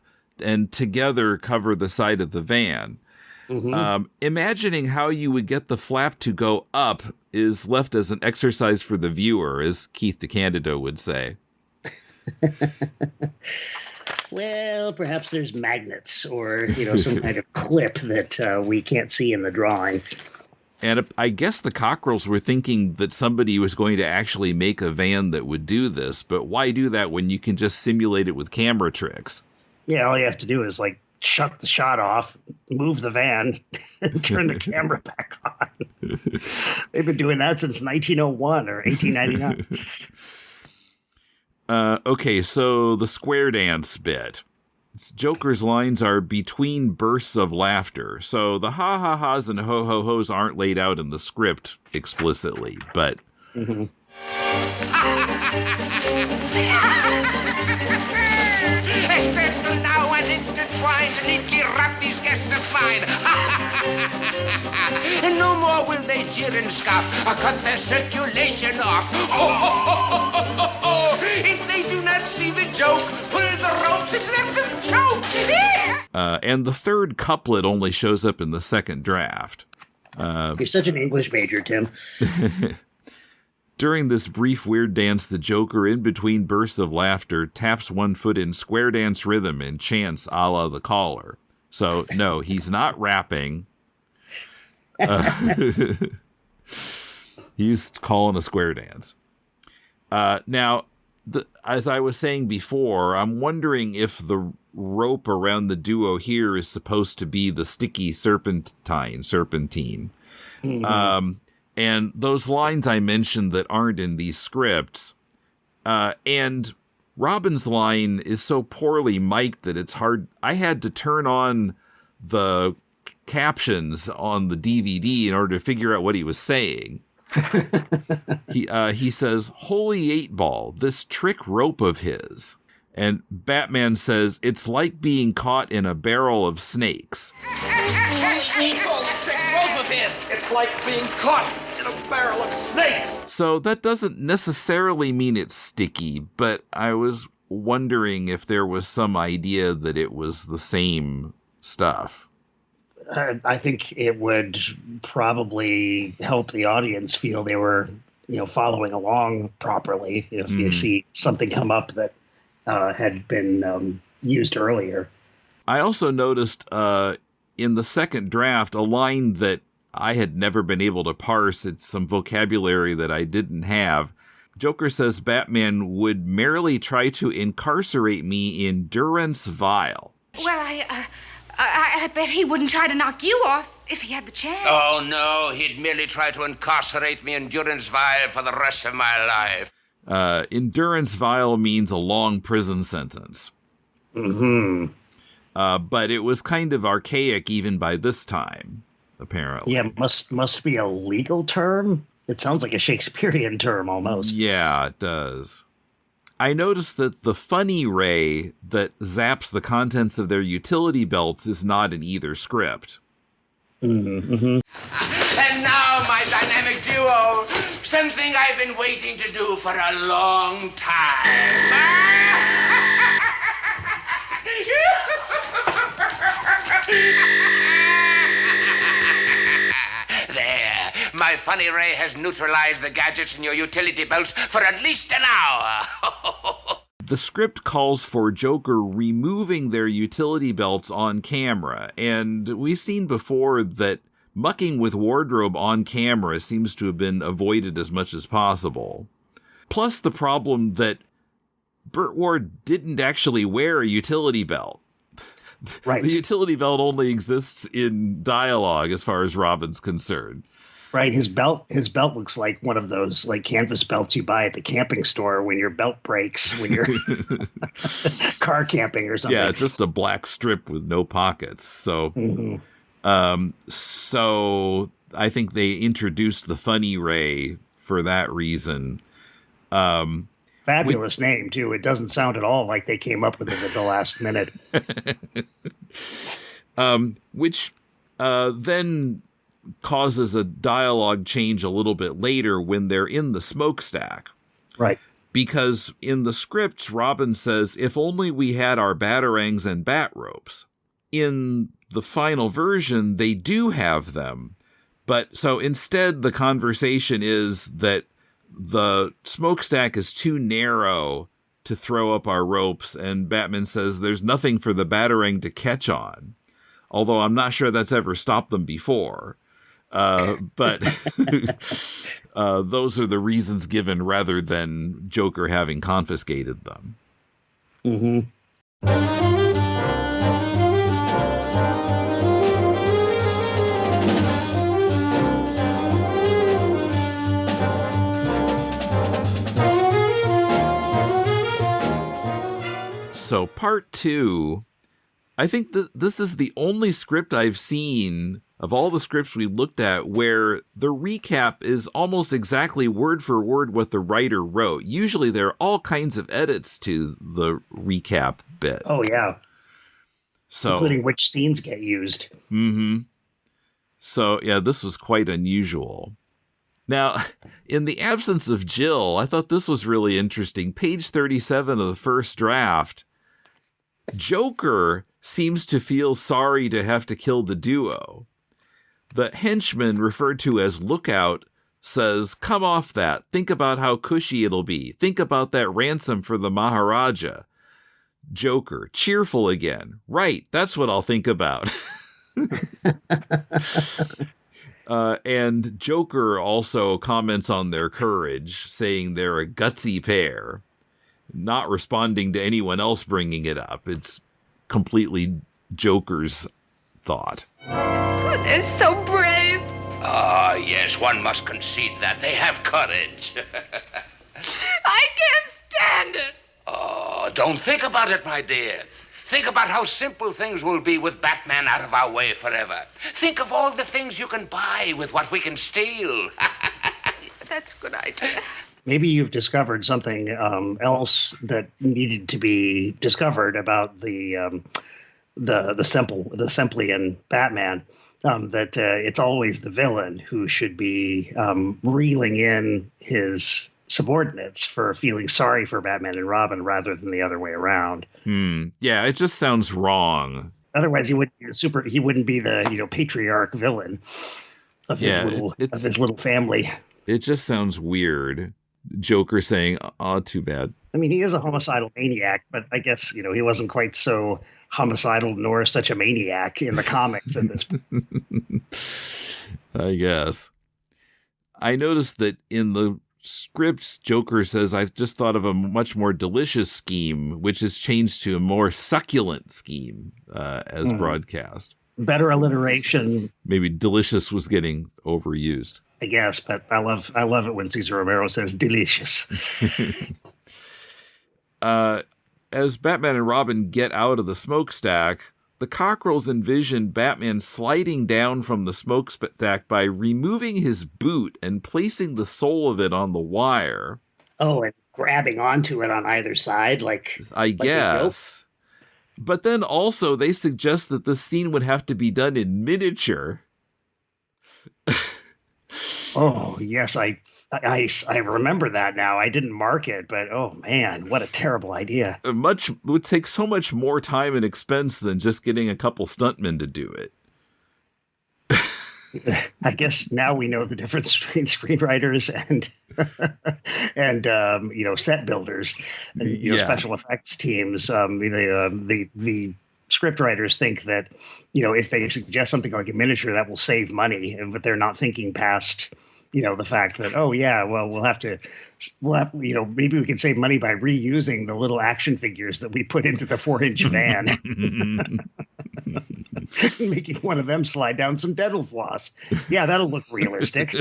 and together cover the side of the van. Imagining how you would get the flap to go up is left as an exercise for the viewer, as Keith DeCandido would say. Well, perhaps there's magnets or, some kind of clip that we can't see in the drawing. And I guess the Cockrells were thinking that somebody was going to actually make a van that would do this, but why do that when you can just simulate it with camera tricks? Yeah, all you have to do is, shut the shot off, move the van, and turn the camera back on. They've been doing that since 1901 or 1899. Okay, so the square dance bit. Joker's lines are between bursts of laughter. So the ha-ha-has and ho-ho-hos aren't laid out in the script explicitly, but... Assemble now and intertwine to neatly wrap these guests of mine. And no more will they jeer and scoff or cut their circulation off. If they do not see the joke, pull the ropes and let them choke. And the third couplet only shows up in the second draft. You're such an English major, Tim. During this brief weird dance, the Joker, in between bursts of laughter, taps one foot in square dance rhythm and chants a la the Caller. So, no, he's not rapping. He's calling a square dance. Now, as I was saying before, I'm wondering if the rope around the duo here is supposed to be the sticky serpentine. And those lines I mentioned that aren't in these scripts, and Robin's line is so poorly mic'd that it's hard. I had to turn on the captions on the DVD in order to figure out what he was saying. He says, "Holy 8-ball, this trick rope of his." And Batman says, "It's like being caught in a barrel of snakes." Holy 8-ball, this trick rope of his. It's like being caught in a barrel of snakes. So that doesn't necessarily mean it's sticky, but I was wondering if there was some idea that it was the same stuff. I think it would probably help the audience feel they were, following along properly if you see something come up that had been used earlier. I also noticed in the second draft a line that I had never been able to parse. It's some vocabulary that I didn't have. Joker says Batman would merely try to incarcerate me in durance vile. Well, I bet he wouldn't try to knock you off if he had the chance. Oh, no, he'd merely try to incarcerate me in durance vile for the rest of my life. Endurance vile means a long prison sentence. Mm-hmm. But it was kind of archaic even by this time, apparently. Yeah, must be a legal term. It sounds like a Shakespearean term almost. Yeah, it does. I noticed that the funny ray that zaps the contents of their utility belts is not in either script. Mm-hmm. And now, my dynamic duo, something I've been waiting to do for a long time. There, my funny ray has neutralized the gadgets in your utility belts for at least an hour. The script calls for Joker removing their utility belts on camera, and we've seen before that mucking with wardrobe on camera seems to have been avoided as much as possible. Plus the problem that Burt Ward didn't actually wear a utility belt. Right. The utility belt only exists in dialogue as far as Robin's concerned. Right, his belt looks like one of those like canvas belts you buy at the camping store when your belt breaks when you're car camping or something. Yeah, it's just a black strip with no pockets. So, so I think they introduced the funny ray for that reason. Fabulous name too. It doesn't sound at all like they came up with it at the last minute. Which then causes a dialogue change a little bit later when they're in the smokestack. Right. Because in the scripts, Robin says, "If only we had our batarangs and bat ropes." In the final version, they do have them. But so instead, the conversation is that the smokestack is too narrow to throw up our ropes, and Batman says there's nothing for the batarang to catch on. Although I'm not sure that's ever stopped them before. But those are the reasons given rather than Joker having confiscated them. Mm-hmm. So part 2, I think that this is the only script I've seen of all the scripts we looked at where the recap is almost exactly word for word what the writer wrote. Usually there are all kinds of edits to the recap bit. Oh, yeah. So, including which scenes get used. Mm-hmm. So, yeah, this was quite unusual. Now, in the absence of Jill, I thought this was really interesting. Page 37 of the first draft, Joker seems to feel sorry to have to kill the duo. The henchman, referred to as Lookout, says, "Come off that. Think about how cushy it'll be. Think about that ransom for the Maharaja." Joker, cheerful again. "Right, that's what I'll think about." And Joker also comments on their courage, saying they're a gutsy pair, not responding to anyone else bringing it up. It's completely Joker's thought. Oh, they're so brave. Ah, yes, one must concede that. They have courage. I can't stand it. Oh, don't think about it, my dear. Think about how simple things will be with Batman out of our way forever. Think of all the things you can buy with what we can steal. That's a good idea. Maybe you've discovered something else that needed to be discovered about the Semplian Batman. That it's always the villain who should be reeling in his subordinates for feeling sorry for Batman and Robin rather than the other way around. Yeah, it just sounds wrong. Otherwise, he wouldn't be he wouldn't be the patriarch villain of his little family. It just sounds weird. Joker saying, "Oh, too bad." I mean, he is a homicidal maniac, but I guess he wasn't quite so homicidal nor such a maniac in the comics at this point. I guess. I noticed that in the scripts, Joker says, "I've just thought of a much more delicious scheme," which has changed to a more succulent scheme as broadcast. Better alliteration. Maybe delicious was getting overused. I guess, but I love it when Cesar Romero says delicious. As Batman and Robin get out of the smokestack, the Cockrells envision Batman sliding down from the smokestack by removing his boot and placing the sole of it on the wire. Oh, and grabbing onto it on either side, I guess. But then also they suggest that this scene would have to be done in miniature. Oh, yes, I remember that now. I didn't mark it, but oh man, what a terrible idea. It would take so much more time and expense than just getting a couple stuntmen to do it. I guess now we know the difference between screenwriters and set builders and special effects teams. The script writers think that if they suggest something like a miniature, that will save money, but they're not thinking past the fact that we'll have maybe we can save money by reusing the little action figures that we put into the 4-inch van. Making one of them slide down some dental floss. Yeah, that'll look realistic.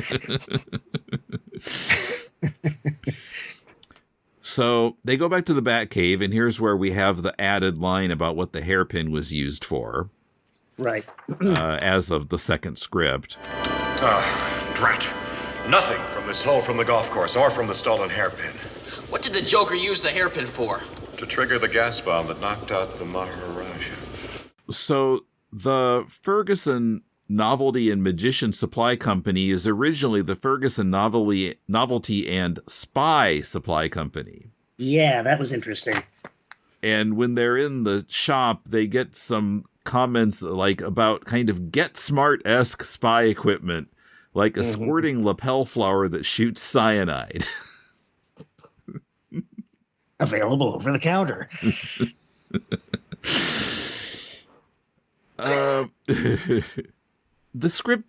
So they go back to the Batcave, and here's where we have the added line about what the hairpin was used for. Right. As of the second script. Drat. Nothing from this hole from the golf course or from the stolen hairpin. What did the Joker use the hairpin for? To trigger the gas bomb that knocked out the Maharaja. So the Ferguson Novelty and Magician Supply Company is originally the Ferguson Novelty and Spy Supply Company. Yeah, that was interesting. And when they're in the shop, they get some comments about kind of Get Smart-esque spy equipment, like a squirting lapel flower that shoots cyanide. Available over the counter. The script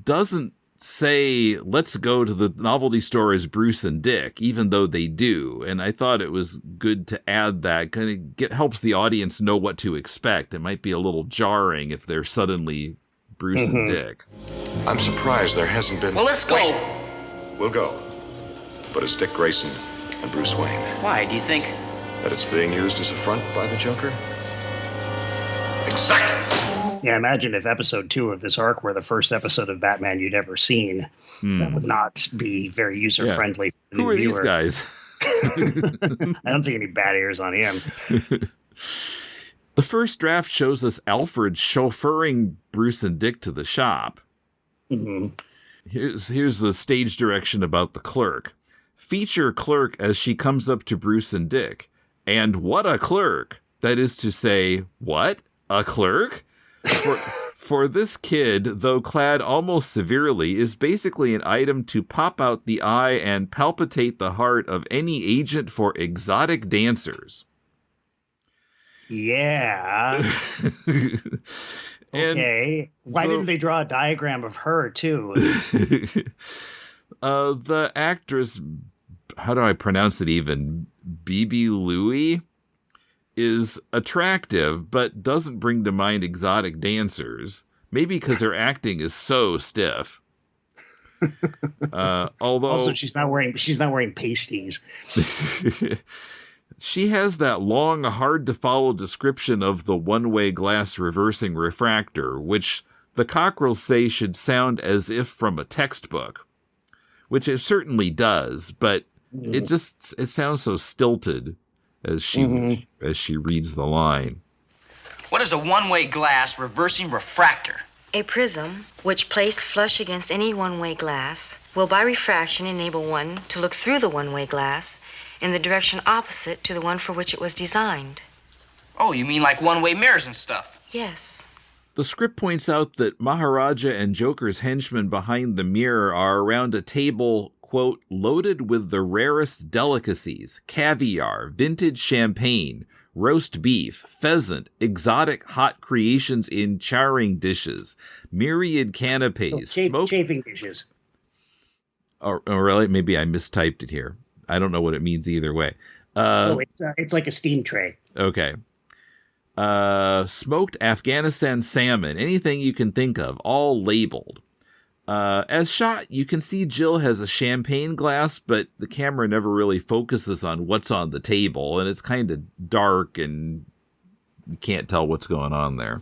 doesn't say, let's go to the novelty store as Bruce and Dick, even though they do. And I thought it was good to add that. Kind of helps the audience know what to expect. It might be a little jarring if they're suddenly Bruce and Dick. I'm surprised there hasn't been... Well, let's go. We'll go. But it's Dick Grayson and Bruce Wayne. Why, do you think? That it's being used as a front by the Joker? Exactly. Yeah, imagine if episode 2 of this arc were the first episode of Batman you'd ever seen. That would not be very user-friendly. Yeah. Who are these guys? I don't see any bad ears on him. The first draft shows us Alfred chauffeuring Bruce and Dick to the shop. Here's the stage direction about the clerk. Feature clerk as she comes up to Bruce and Dick. And what a clerk! That is to say, what? A clerk? For this kid, though clad almost severely, is basically an item to pop out the eye and palpitate the heart of any agent for exotic dancers. Yeah. Okay. Why didn't they draw a diagram of her, too? The actress, how do I pronounce it even? Bibi Louie? Is attractive, but doesn't bring to mind exotic dancers. Maybe because her acting is so stiff. Although also she's not wearing pasties. She has that long, hard to follow description of the one-way glass reversing refractor, which the Cockrells say should sound as if from a textbook. which it certainly does, but it sounds so stilted as she reads the line. What is a one-way glass reversing refractor? A prism, which placed flush against any one-way glass, will by refraction enable one to look through the one-way glass in the direction opposite to the one for which it was designed. Oh, you mean like one-way mirrors and stuff? Yes. The script points out that Maharaja and Joker's henchmen behind the mirror are around a table, quote, loaded with the rarest delicacies, caviar, vintage champagne, roast beef, pheasant, exotic hot creations in charring dishes, myriad canapes, chafing dishes. Oh, really? Maybe I mistyped it here. I don't know what it means either way. It's like a steam tray. Okay. Smoked Afghanistan salmon, anything you can think of, all labeled. As shot, you can see Jill has a champagne glass, but the camera never really focuses on what's on the table, and it's kind of dark, and you can't tell what's going on there.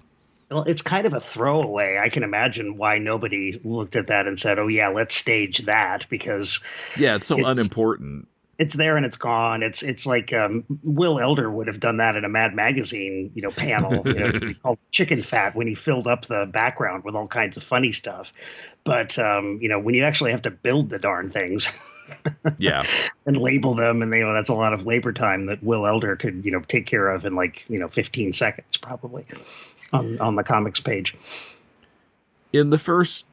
Well, it's kind of a throwaway. I can imagine why nobody looked at that and said, oh, yeah, let's stage that, because... Yeah, it's so unimportant. It's there and it's gone. It's like Will Elder would have done that in a Mad Magazine, panel, called Chicken Fat, when he filled up the background with all kinds of funny stuff. But when you actually have to build the darn things, yeah, and label them, and that's a lot of labor time that Will Elder could take care of in 15 seconds probably on the comics page. In the first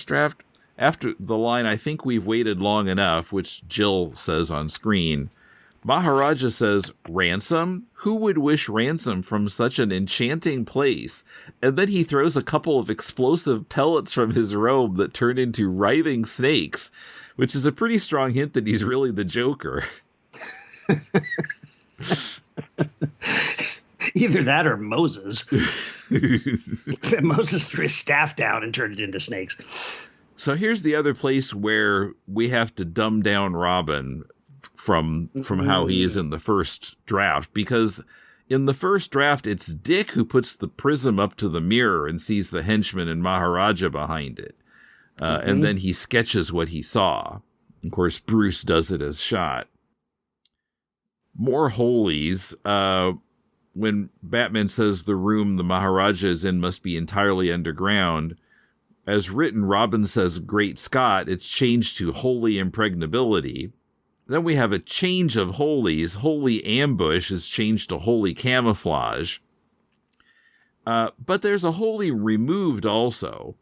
draft. After the line, I think we've waited long enough, which Jill says on screen, Maharaja says, ransom? Who would wish ransom from such an enchanting place? And then he throws a couple of explosive pellets from his robe that turn into writhing snakes, which is a pretty strong hint that he's really the Joker. Either that or Moses. Moses threw his staff down and turned it into snakes. So here's the other place where we have to dumb down Robin from how he is in the first draft, because in the first draft, it's Dick who puts the prism up to the mirror and sees the henchman and Maharaja behind it. And then he sketches what he saw. Of course, Bruce does it as shot. More holies. When Batman says the room the Maharaja is in must be entirely underground, as written, Robin says, Great Scott, it's changed to holy impregnability. Then we have a change of holies. Holy ambush is changed to holy camouflage. But there's a holy removed also.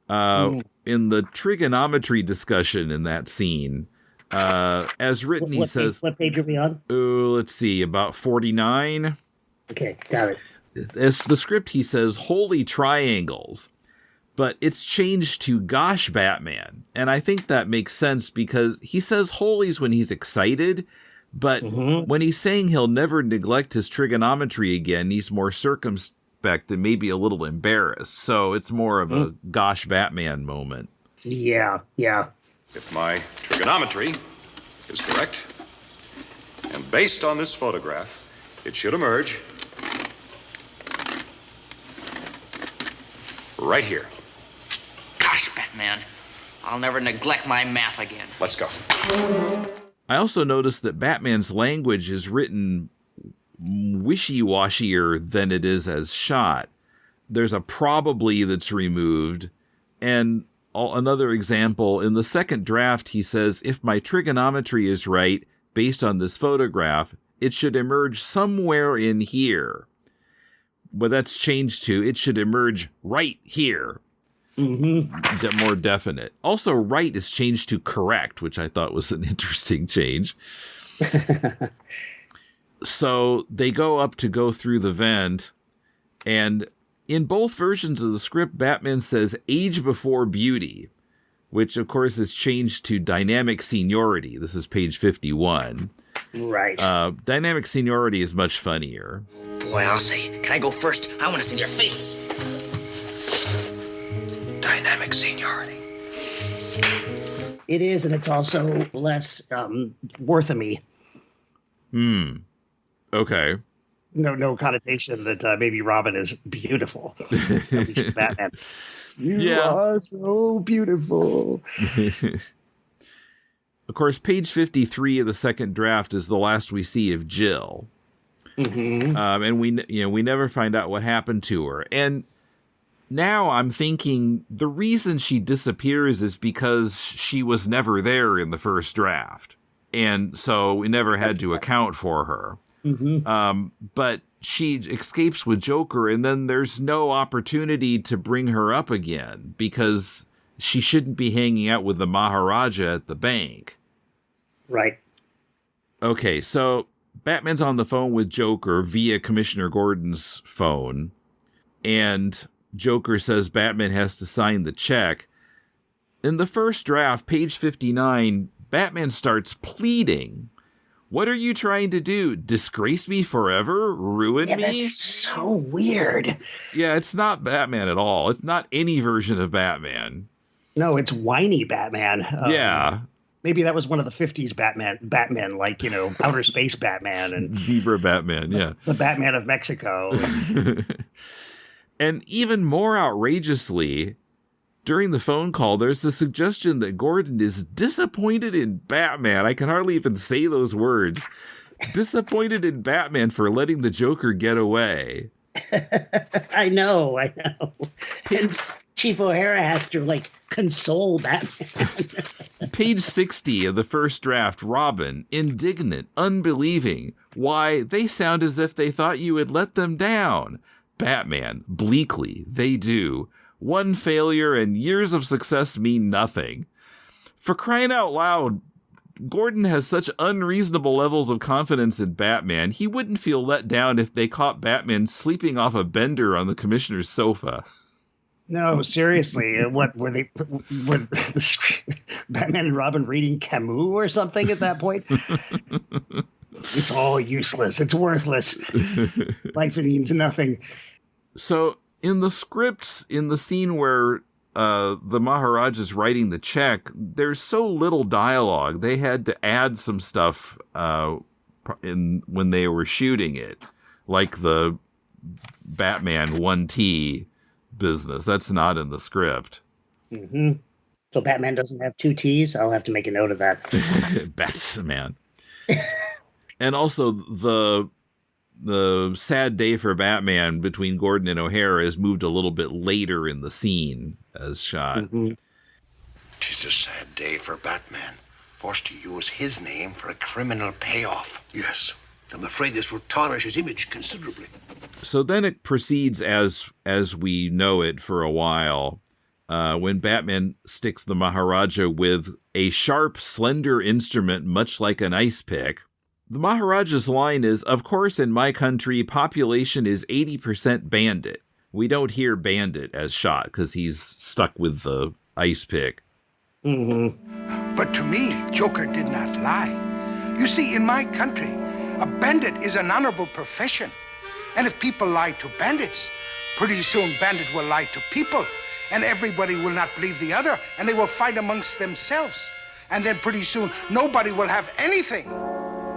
In the trigonometry discussion in that scene, as written, he says... What page are we on? Let's see, about 49. Okay, got it. As the script, he says, holy triangles. But it's changed to Gosh Batman. And I think that makes sense because he says holies when he's excited, but when he's saying he'll never neglect his trigonometry again, he's more circumspect and maybe a little embarrassed. So it's more of a Gosh Batman moment. Yeah. If my trigonometry is correct, and based on this photograph, it should emerge right here. Gosh, Batman, I'll never neglect my math again. Let's go. I also noticed that Batman's language is written wishy-washier than it is as shot. There's a probably that's removed. And another example, in the second draft, he says, if my trigonometry is right, based on this photograph, it should emerge somewhere in here. But that's changed to, it should emerge right here. More definite. Also, right is changed to correct, which I thought was an interesting change. So they go up to go through the vent, and in both versions of the script, Batman says age before beauty, which of course is changed to dynamic seniority. This is page 51. Right. Dynamic seniority is much funnier. Boy, I'll say, can I go first? I want to see their faces. Dynamic seniority. It is, and it's also less worth-a-me. Okay. No connotation that maybe Robin is beautiful. At least Batman. You are so beautiful. Of course, page 53 of the second draft is the last we see of Jill. Mm-hmm. And we never find out what happened to her. And now I'm thinking the reason she disappears is because she was never there in the first draft. And so we never had to account for her. Mm-hmm. But she escapes with Joker, and then there's no opportunity to bring her up again because she shouldn't be hanging out with the Maharaja at the bank. Right. Okay, so Batman's on the phone with Joker via Commissioner Gordon's phone, and Joker says Batman has to sign the check. In the first draft, page 59, Batman starts pleading. What are you trying to do? Disgrace me forever? Ruin me? That's so weird. Yeah, it's not Batman at all. It's not any version of Batman. No, it's whiny Batman. Yeah. Maybe that was one of the 50s Batman, like, outer space Batman and Zebra Batman, yeah. The Batman of Mexico. And even more outrageously, during the phone call, there's the suggestion that Gordon is disappointed in Batman. I can hardly even say those words. Disappointed in Batman for letting the Joker get away. I know. And Chief O'Hara has to, console Batman. Page 60 of the first draft, Robin, indignant, unbelieving. Why, they sound as if they thought you had let them down. Batman, bleakly, they do. One failure and years of success mean nothing. For crying out loud, Gordon has such unreasonable levels of confidence in Batman, he wouldn't feel let down if they caught Batman sleeping off a bender on the commissioner's sofa. No, seriously. What were they? Were Batman and Robin reading Camus or something at that point? It's all useless. It's worthless. Life means nothing. So in the scripts, in the scene where the Maharaj is writing the check, there's so little dialogue. They had to add some stuff when they were shooting it, like the Batman 1T business. That's not in the script. Mm-hmm. So Batman doesn't have 2 T's? I'll have to make a note of that. Batman. And also the sad day for Batman between Gordon and O'Hara is moved a little bit later in the scene as shot. Mm-hmm. Tis a sad day for Batman, forced to use his name for a criminal payoff. Yes, I'm afraid this will tarnish his image considerably. So then it proceeds as we know it for a while, when Batman sticks the Maharaja with a sharp, slender instrument much like an ice pick. The Maharaja's line is, of course, in my country, population is 80% bandit. We don't hear bandit as shot because he's stuck with the ice pick. Mm-hmm. But to me, Joker did not lie. You see, in my country, a bandit is an honorable profession. And if people lie to bandits, pretty soon bandit will lie to people. And everybody will not believe the other, and they will fight amongst themselves. And then pretty soon, nobody will have anything.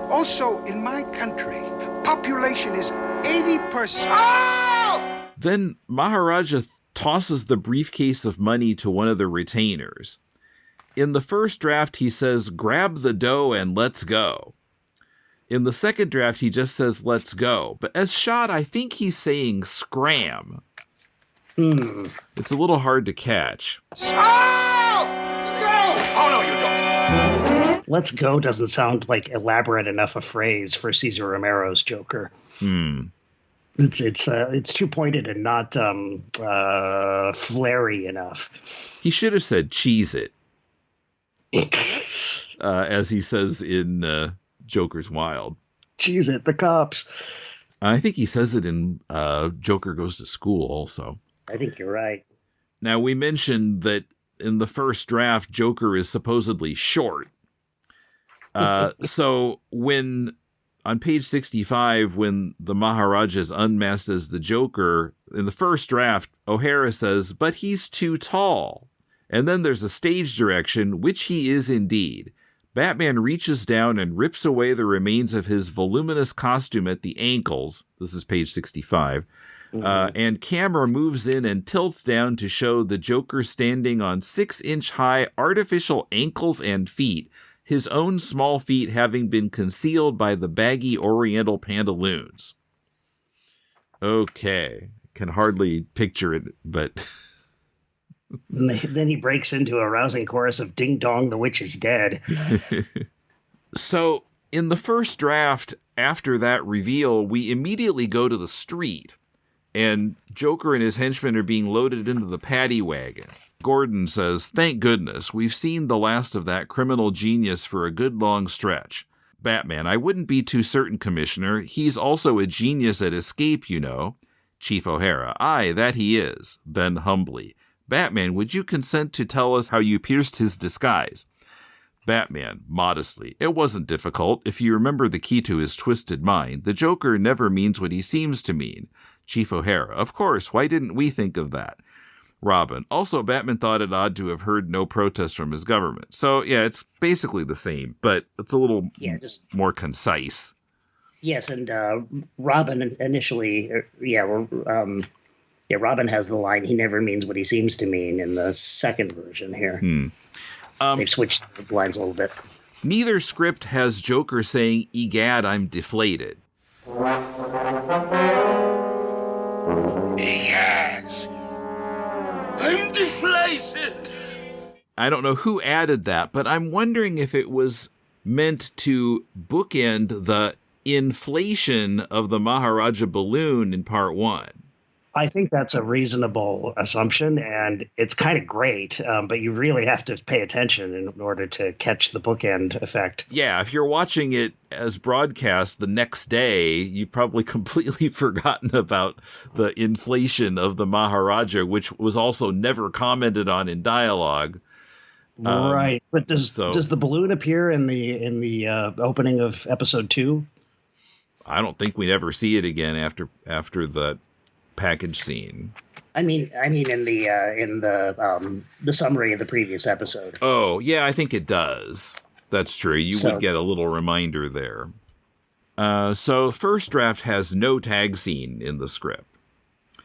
Also, in my country, population is 80%. Oh! Then Maharaja tosses the briefcase of money to one of the retainers. In the first draft, he says, grab the dough and let's go. In the second draft, he just says, let's go. But as shot, I think he's saying scram. It's a little hard to catch. Oh! Let's go! Oh, no, you don't. Let's go doesn't sound like elaborate enough a phrase for Cesar Romero's Joker. It's too pointed and not flary enough. He should have said cheese it. As he says in Joker's Wild. Cheese it, the cops. I think he says it in Joker Goes to School also. I think you're right. Now, we mentioned that in the first draft, Joker is supposedly short. So when, on page 65, when the Maharaja is unmasked as the Joker, in the first draft, O'Hara says, but he's too tall. And then there's a stage direction, which he is indeed. Batman reaches down and rips away the remains of his voluminous costume at the ankles. This is page 65. And camera moves in and tilts down to show the Joker standing on 6-inch high artificial ankles and feet, his own small feet having been concealed by the baggy oriental pantaloons. Okay. Can hardly picture it, but... Then he breaks into a rousing chorus of Ding Dong, the Witch is Dead. So, in the first draft, after that reveal, we immediately go to the street, and Joker and his henchmen are being loaded into the paddy wagon. Gordon says, "Thank goodness, we've seen the last of that criminal genius for a good long stretch. Batman, I wouldn't be too certain, Commissioner. He's also a genius at escape, you know." Chief O'Hara, "Aye, that he is." Then humbly, "Batman, would you consent to tell us how you pierced his disguise?" Batman, modestly, "It wasn't difficult. If you remember the key to his twisted mind, the Joker never means what he seems to mean." Chief O'Hara, "Of course, why didn't we think of that?" Robin, "Also, Batman thought it odd to have heard no protest from his government." So, yeah, it's basically the same, but it's a little more concise. Yes, and Robin initially, Robin has the line, "He never means what he seems to mean," in the second version here. They've switched the lines a little bit. Neither script has Joker saying, "Egad, I'm deflated." Yes, I'm deflated. I don't know who added that, but I'm wondering if it was meant to bookend the inflation of the Maharaja balloon in part 1. I think that's a reasonable assumption, and it's kind of great, but you really have to pay attention in order to catch the bookend effect. Yeah, if you're watching it as broadcast the next day, you've probably completely forgotten about the inflation of the Maharaja, which was also never commented on in dialogue. Right, but does the balloon appear in the opening of episode 2? I don't think we'd ever see it again after the package scene. I mean, in the summary of the previous episode. Oh, yeah, I think it does. That's true. You would get a little reminder there. So first draft has no tag scene in the script.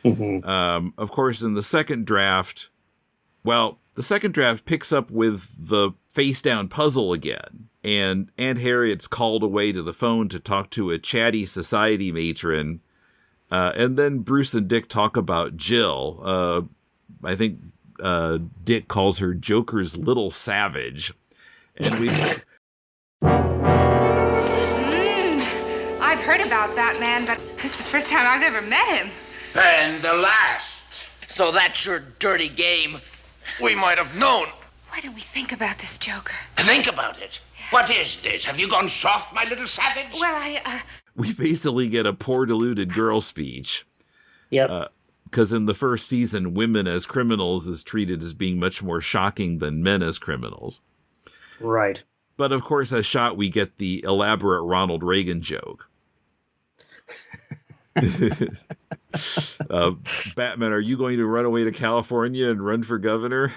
Of course, in the second draft, the second draft picks up with the face-down puzzle again, and Aunt Harriet's called away to the phone to talk to a chatty society matron. And then Bruce and Dick talk about Jill. I think Dick calls her Joker's little savage. And I've heard about that man, but this is the first time I've ever met him. And the last. So that's your dirty game. We might have known. Why don't we think about this, Joker? Think about it. What is this? Have you gone soft, my little savage? Well, we basically get a poor deluded girl speech. Yep. Because in the first season, women as criminals is treated as being much more shocking than men as criminals. Right. But of course, as shot, we get the elaborate Ronald Reagan joke. Batman, are you going to run away to California and run for governor?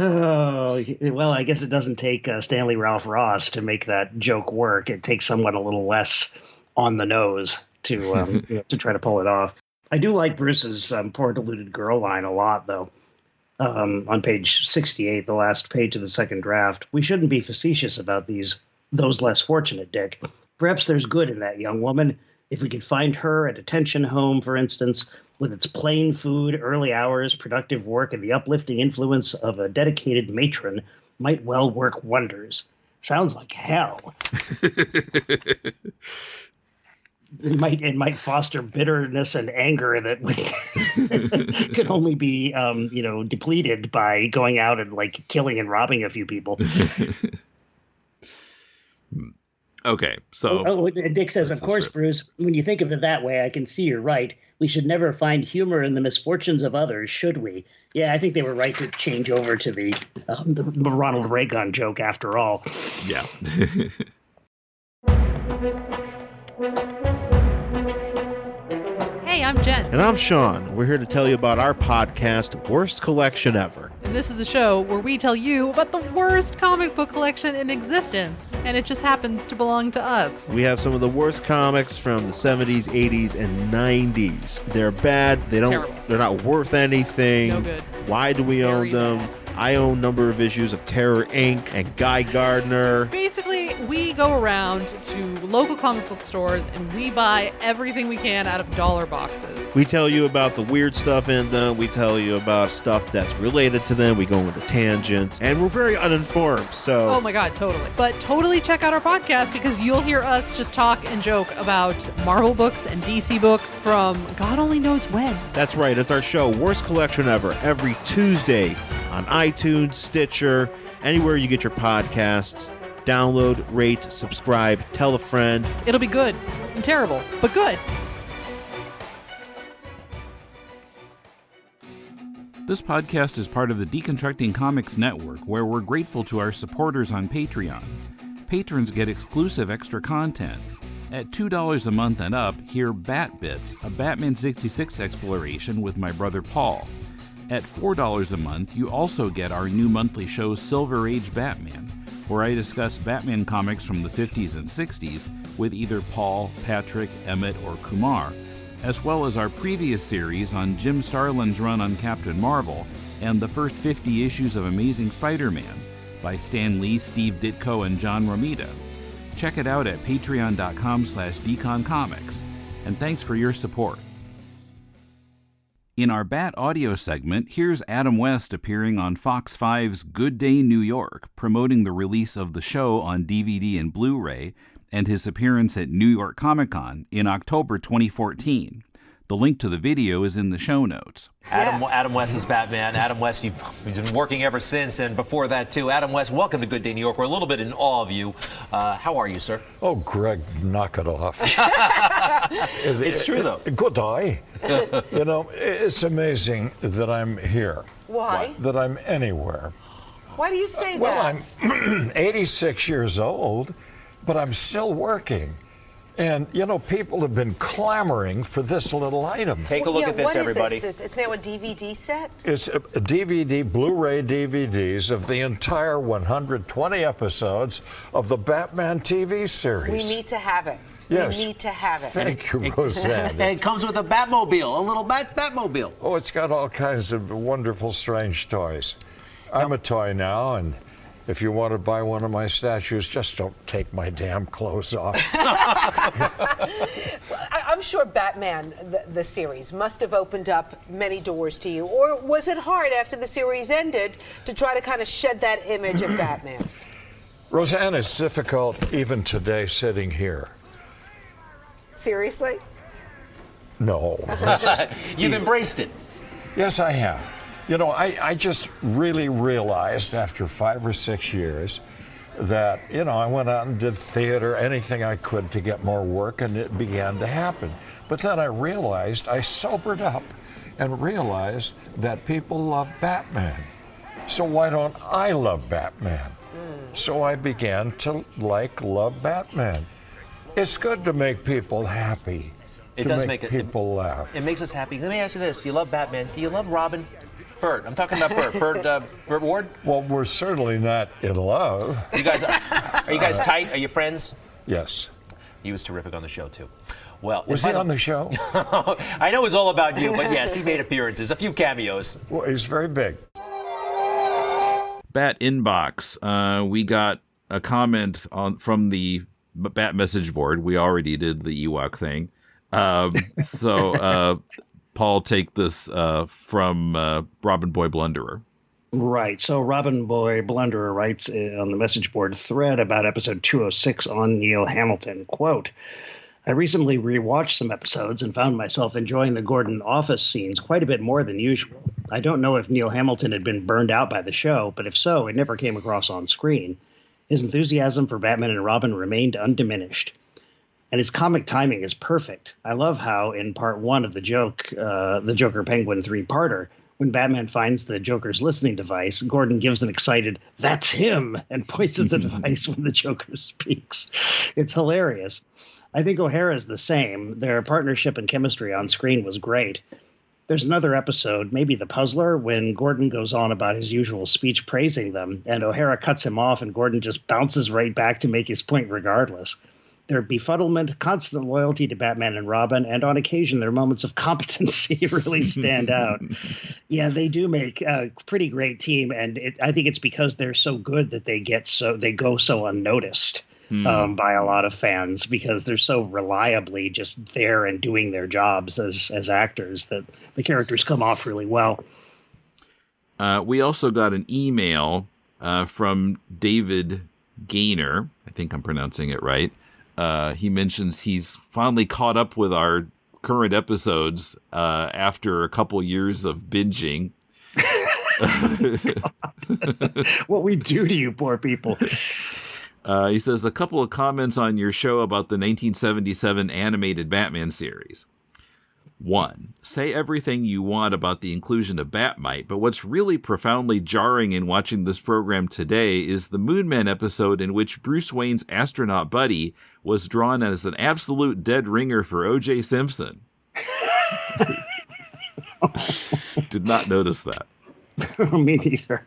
Oh, well, I guess it doesn't take Stanley Ralph Ross to make that joke work. It takes someone a little less on the nose to to try to pull it off. I do like Bruce's poor deluded girl line a lot, though. On page 68, the last page of the second draft, "We shouldn't be facetious about those less fortunate, Dick. Perhaps there's good in that young woman. If we could find her at a detention home, for instance, with its plain food, early hours, productive work, and the uplifting influence of a dedicated matron, might well work wonders." Sounds like hell. It might foster bitterness and anger that could only be depleted by going out and killing and robbing a few people. Okay, so... Dick says, "Of course, Bruce, when you think of it that way, I can see you're right. We should never find humor in the misfortunes of others, should we?" Yeah, I think they were right to change over to the Ronald Reagan joke after all. Yeah. Hey, I'm Jen. And I'm Sean. We're here to tell you about our podcast, Worst Collection Ever. And this is the show where we tell you about the worst comic book collection in existence. And it just happens to belong to us. We have some of the worst comics from the 70s, 80s, and 90s. They're bad. They're not worth anything. No good. Why do we own them? I own a number of issues of Terror Inc. and Guy Gardner. Basically, we go around to local comic book stores and we buy everything we can out of dollar boxes. We tell you about the weird stuff in them. We tell you about stuff that's related to them. We go into tangents. And we're very uninformed, so... Oh my God, totally. But totally check out our podcast because you'll hear us just talk and joke about Marvel books and DC books from God only knows when. That's right. It's our show, Worst Collection Ever, every Tuesday on iTunes, Stitcher, anywhere you get your podcasts. Download, rate, subscribe, tell a friend. It'll be good and terrible, but good. This podcast is part of the Deconstructing Comics Network, where we're grateful to our supporters on Patreon. Patrons get exclusive extra content. At $2 a month and up, hear Bat Bits, a Batman 66 exploration with my brother Paul. At $4 a month, you also get our new monthly show Silver Age Batman, where I discuss Batman comics from the 50s and 60s with either Paul, Patrick, Emmett, or Kumar, as well as our previous series on Jim Starlin's run on Captain Marvel and the first 50 issues of Amazing Spider-Man by Stan Lee, Steve Ditko, and John Romita. Check it out at patreon.com/deconcomics, and thanks for your support. In our Bat audio segment, here's Adam West appearing on Fox 5's Good Day New York, promoting the release of the show on DVD and Blu-ray, and his appearance at New York Comic Con in October 2014. The link to the video is in the show notes. Adam West is Batman. Adam West, you've been working ever since, and before that, too. Adam West, welcome to Good Day New York. We're a little bit in awe of you. How are you, sir? Oh, Greg, knock it off. It's true, though. Good day. You know, it's amazing that I'm here. Why? That I'm anywhere. Why do you say that? Well, I'm 86 years old, but I'm still working. And, you know, people have been clamoring for this little item. Take a look at this, everybody. What is this? It's now a DVD set? It's a DVD, Blu-ray DVDs of the entire 120 episodes of the Batman TV series. We need to have it. Yes. We need to have it. Thank you, Roseanne. And it comes with a Batmobile, a little Batmobile. Oh, it's got all kinds of wonderful, strange toys. I'm a toy now, and if you want to buy one of my statues, just don't take my damn clothes off. I'm sure Batman, the series, must have opened up many doors to you. Or was it hard after the series ended to try to kind of shed that image of Batman? Roseanne, it's difficult even today sitting here. Seriously? No. You've embraced it. Yes, I have. You know, I just really realized after 5 or 6 years that, you know, I went out and did theater, anything I could to get more work, and it began to happen. But then I realized, I sobered up and realized that people love Batman. So why don't I love Batman? So I began to love Batman. It's good to make people happy. It does make people laugh. It makes us happy. Let me ask you this. You love Batman. Do you love Robin? Bert. I'm talking about Bert. Bert Ward? Well, we're certainly not in love. You guys are you guys tight? Are you friends? Yes. He was terrific on the show, too. Well, was he on the show? I know it's all about you, but yes, he made appearances, a few cameos. Well, he's very big. Bat Inbox. We got a comment from the Bat message board. We already did the Ewok thing. Paul, take this from Robin Boy Blunderer. Right. So Robin Boy Blunderer writes on the message board thread about episode 206 on Neil Hamilton, quote, I recently rewatched some episodes and found myself enjoying the Gordon office scenes quite a bit more than usual. I don't know if Neil Hamilton had been burned out by the show, but if so, it never came across on screen. His enthusiasm for Batman and Robin remained undiminished. And his comic timing is perfect. I love how in part 1 of the Joker Penguin 3-parter, when Batman finds the Joker's listening device, Gordon gives an excited, "That's him," and points at the device when the Joker speaks. It's hilarious. I think O'Hara's the same. Their partnership and chemistry on screen was great. There's another episode, maybe The Puzzler, when Gordon goes on about his usual speech praising them, and O'Hara cuts him off, and Gordon just bounces right back to make his point regardless. Their befuddlement, constant loyalty to Batman and Robin, and on occasion their moments of competency really stand out. Yeah, they do make a pretty great team, and I think it's because they're so good that they go so unnoticed by a lot of fans, because they're so reliably just there and doing their jobs as actors that the characters come off really well. We also got an email from David Gaynor. I think I'm pronouncing it right. He mentions he's finally caught up with our current episodes after a couple years of binging. What we do to you poor people. He says, a couple of comments on your show about the 1977 animated Batman series. 1. Say everything you want about the inclusion of Batmite, but what's really profoundly jarring in watching this program today is the Moonman episode in which Bruce Wayne's astronaut buddy was drawn as an absolute dead ringer for O.J. Simpson. Did not notice that. Me neither.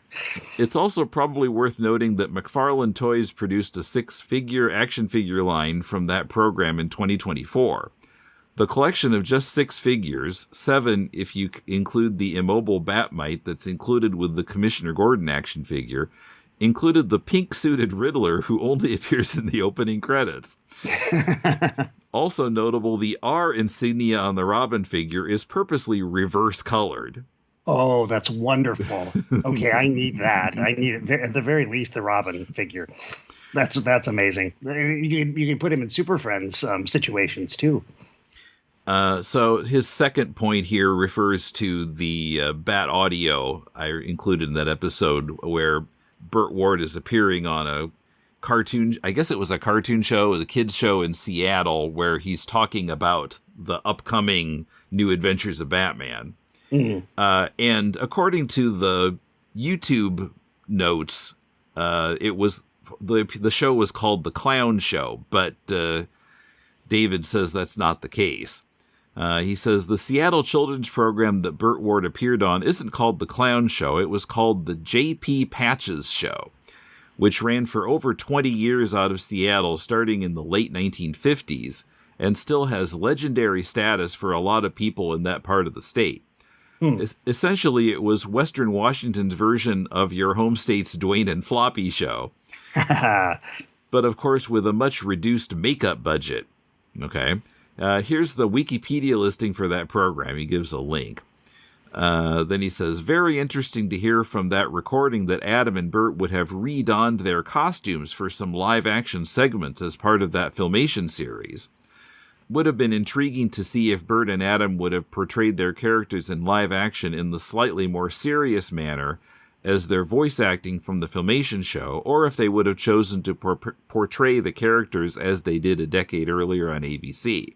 It's also probably worth noting that McFarlane Toys produced a 6-figure action figure line from that program in 2024. The collection of just 6 figures, 7 if you include the immobile Batmite that's included with the Commissioner Gordon action figure, included the pink-suited Riddler who only appears in the opening credits. Also notable, the R insignia on the Robin figure is purposely reverse-colored. Oh, that's wonderful. Okay, I need that. I need, at the very least, the Robin figure. That's amazing. You can put him in Super Friends situations, too. So his second point here refers to the Bat audio I included in that episode where Burt Ward is appearing on a cartoon. I guess it was a cartoon show, a kids show in Seattle, where he's talking about the upcoming New Adventures of Batman. And according to the YouTube notes, it was the show was called The Clown Show, but David says that's not the case. He says the Seattle children's program that Burt Ward appeared on isn't called The Clown Show. It was called the J.P. Patches Show, which ran for over 20 years out of Seattle starting in the late 1950s and still has legendary status for a lot of people in that part of the state. Essentially, it was Western Washington's version of your home state's Dwayne and Floppy show. But of course, with a much reduced makeup budget. Okay. Here's the Wikipedia listing for that program. He gives a link. Then he says, very interesting to hear from that recording that Adam and Burt would have redonned their costumes for some live-action segments as part of that Filmation series. Would have been intriguing to see if Burt and Adam would have portrayed their characters in live action in the slightly more serious manner as their voice acting from the Filmation show, or if they would have chosen to portray the characters as they did a decade earlier on ABC.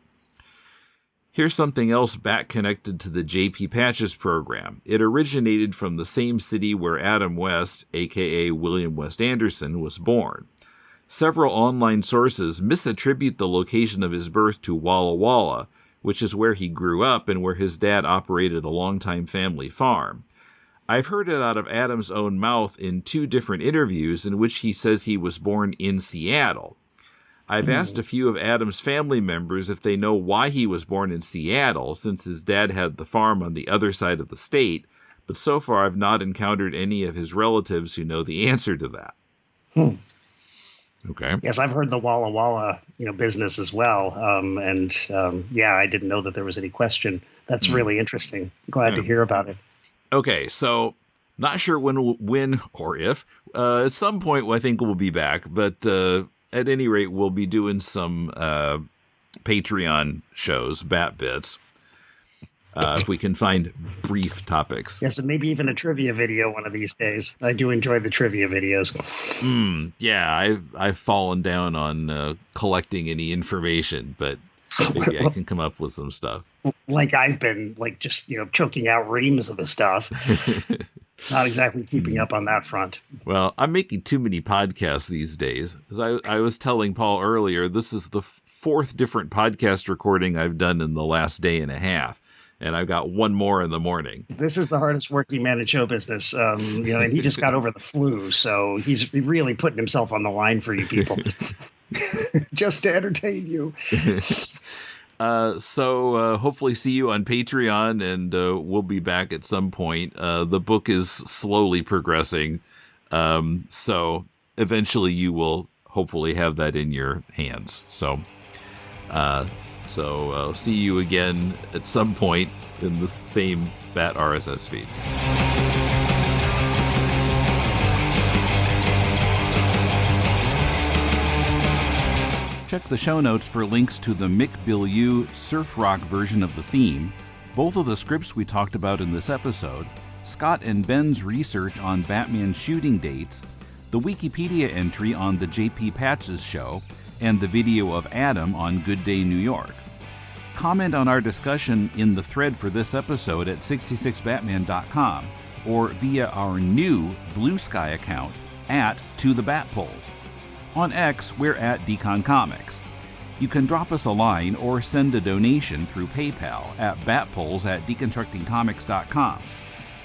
Here's something else back connected to the J.P. Patches program. It originated from the same city where Adam West, a.k.a. William West Anderson, was born. Several online sources misattribute the location of his birth to Walla Walla, which is where he grew up and where his dad operated a longtime family farm. I've heard it out of Adam's own mouth in 2 different interviews in which he says he was born in Seattle. I've asked a few of Adam's family members if they know why he was born in Seattle, since his dad had the farm on the other side of the state, but so far I've not encountered any of his relatives who know the answer to that. Okay. Yes, I've heard the Walla Walla, business as well. I didn't know that there was any question. That's really interesting. Glad to hear about it. Okay, so not sure when or if. At some point, I think we'll be back. But at any rate, we'll be doing some Patreon shows, Bat Bits, if we can find brief topics. Yes, and maybe even a trivia video one of these days. I do enjoy the trivia videos. Yeah, I've fallen down on collecting any information, but maybe I can come up with some stuff. Like I've been, choking out reams of the stuff. Not exactly keeping up on that front. Well, I'm making too many podcasts these days. As I was telling Paul earlier, this is the 4th different podcast recording I've done in the last day and a half. And I've got one more in the morning. This is the hardest working man in show business. And he just got over the flu. So he's really putting himself on the line for you people. just to entertain you. So hopefully see you on Patreon, and we'll be back at some point. The book is slowly progressing, so eventually you will hopefully have that in your hands. So I'll see you again at some point in the same Bat RSS feed. Check the show notes for links to the Mick Beaulieu surf rock version of the theme, both of the scripts we talked about in this episode, Scott and Ben's research on Batman shooting dates, the Wikipedia entry on the J.P. Patches show, and the video of Adam on Good Day New York. Comment on our discussion in the thread for this episode at 66batman.com or via our new Blue Sky account at To The Batpoles. On X, we're at Decon Comics. You can drop us a line or send a donation through PayPal at batpoles@deconstructingcomics.com.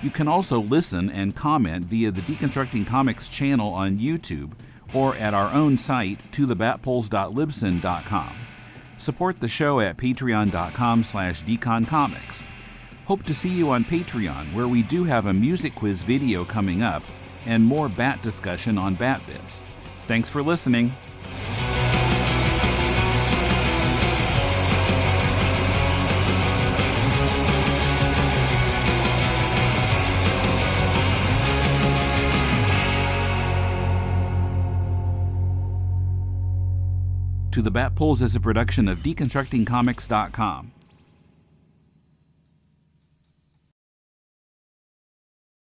You can also listen and comment via the Deconstructing Comics channel on YouTube or at our own site, tothebatpoles.libsyn.com. Support the show at patreon.com/deconcomics. Hope to see you on Patreon, where we do have a music quiz video coming up and more Bat discussion on Bat Bits. Thanks for listening. To the Batpoles is a production of DeconstructingComics.com.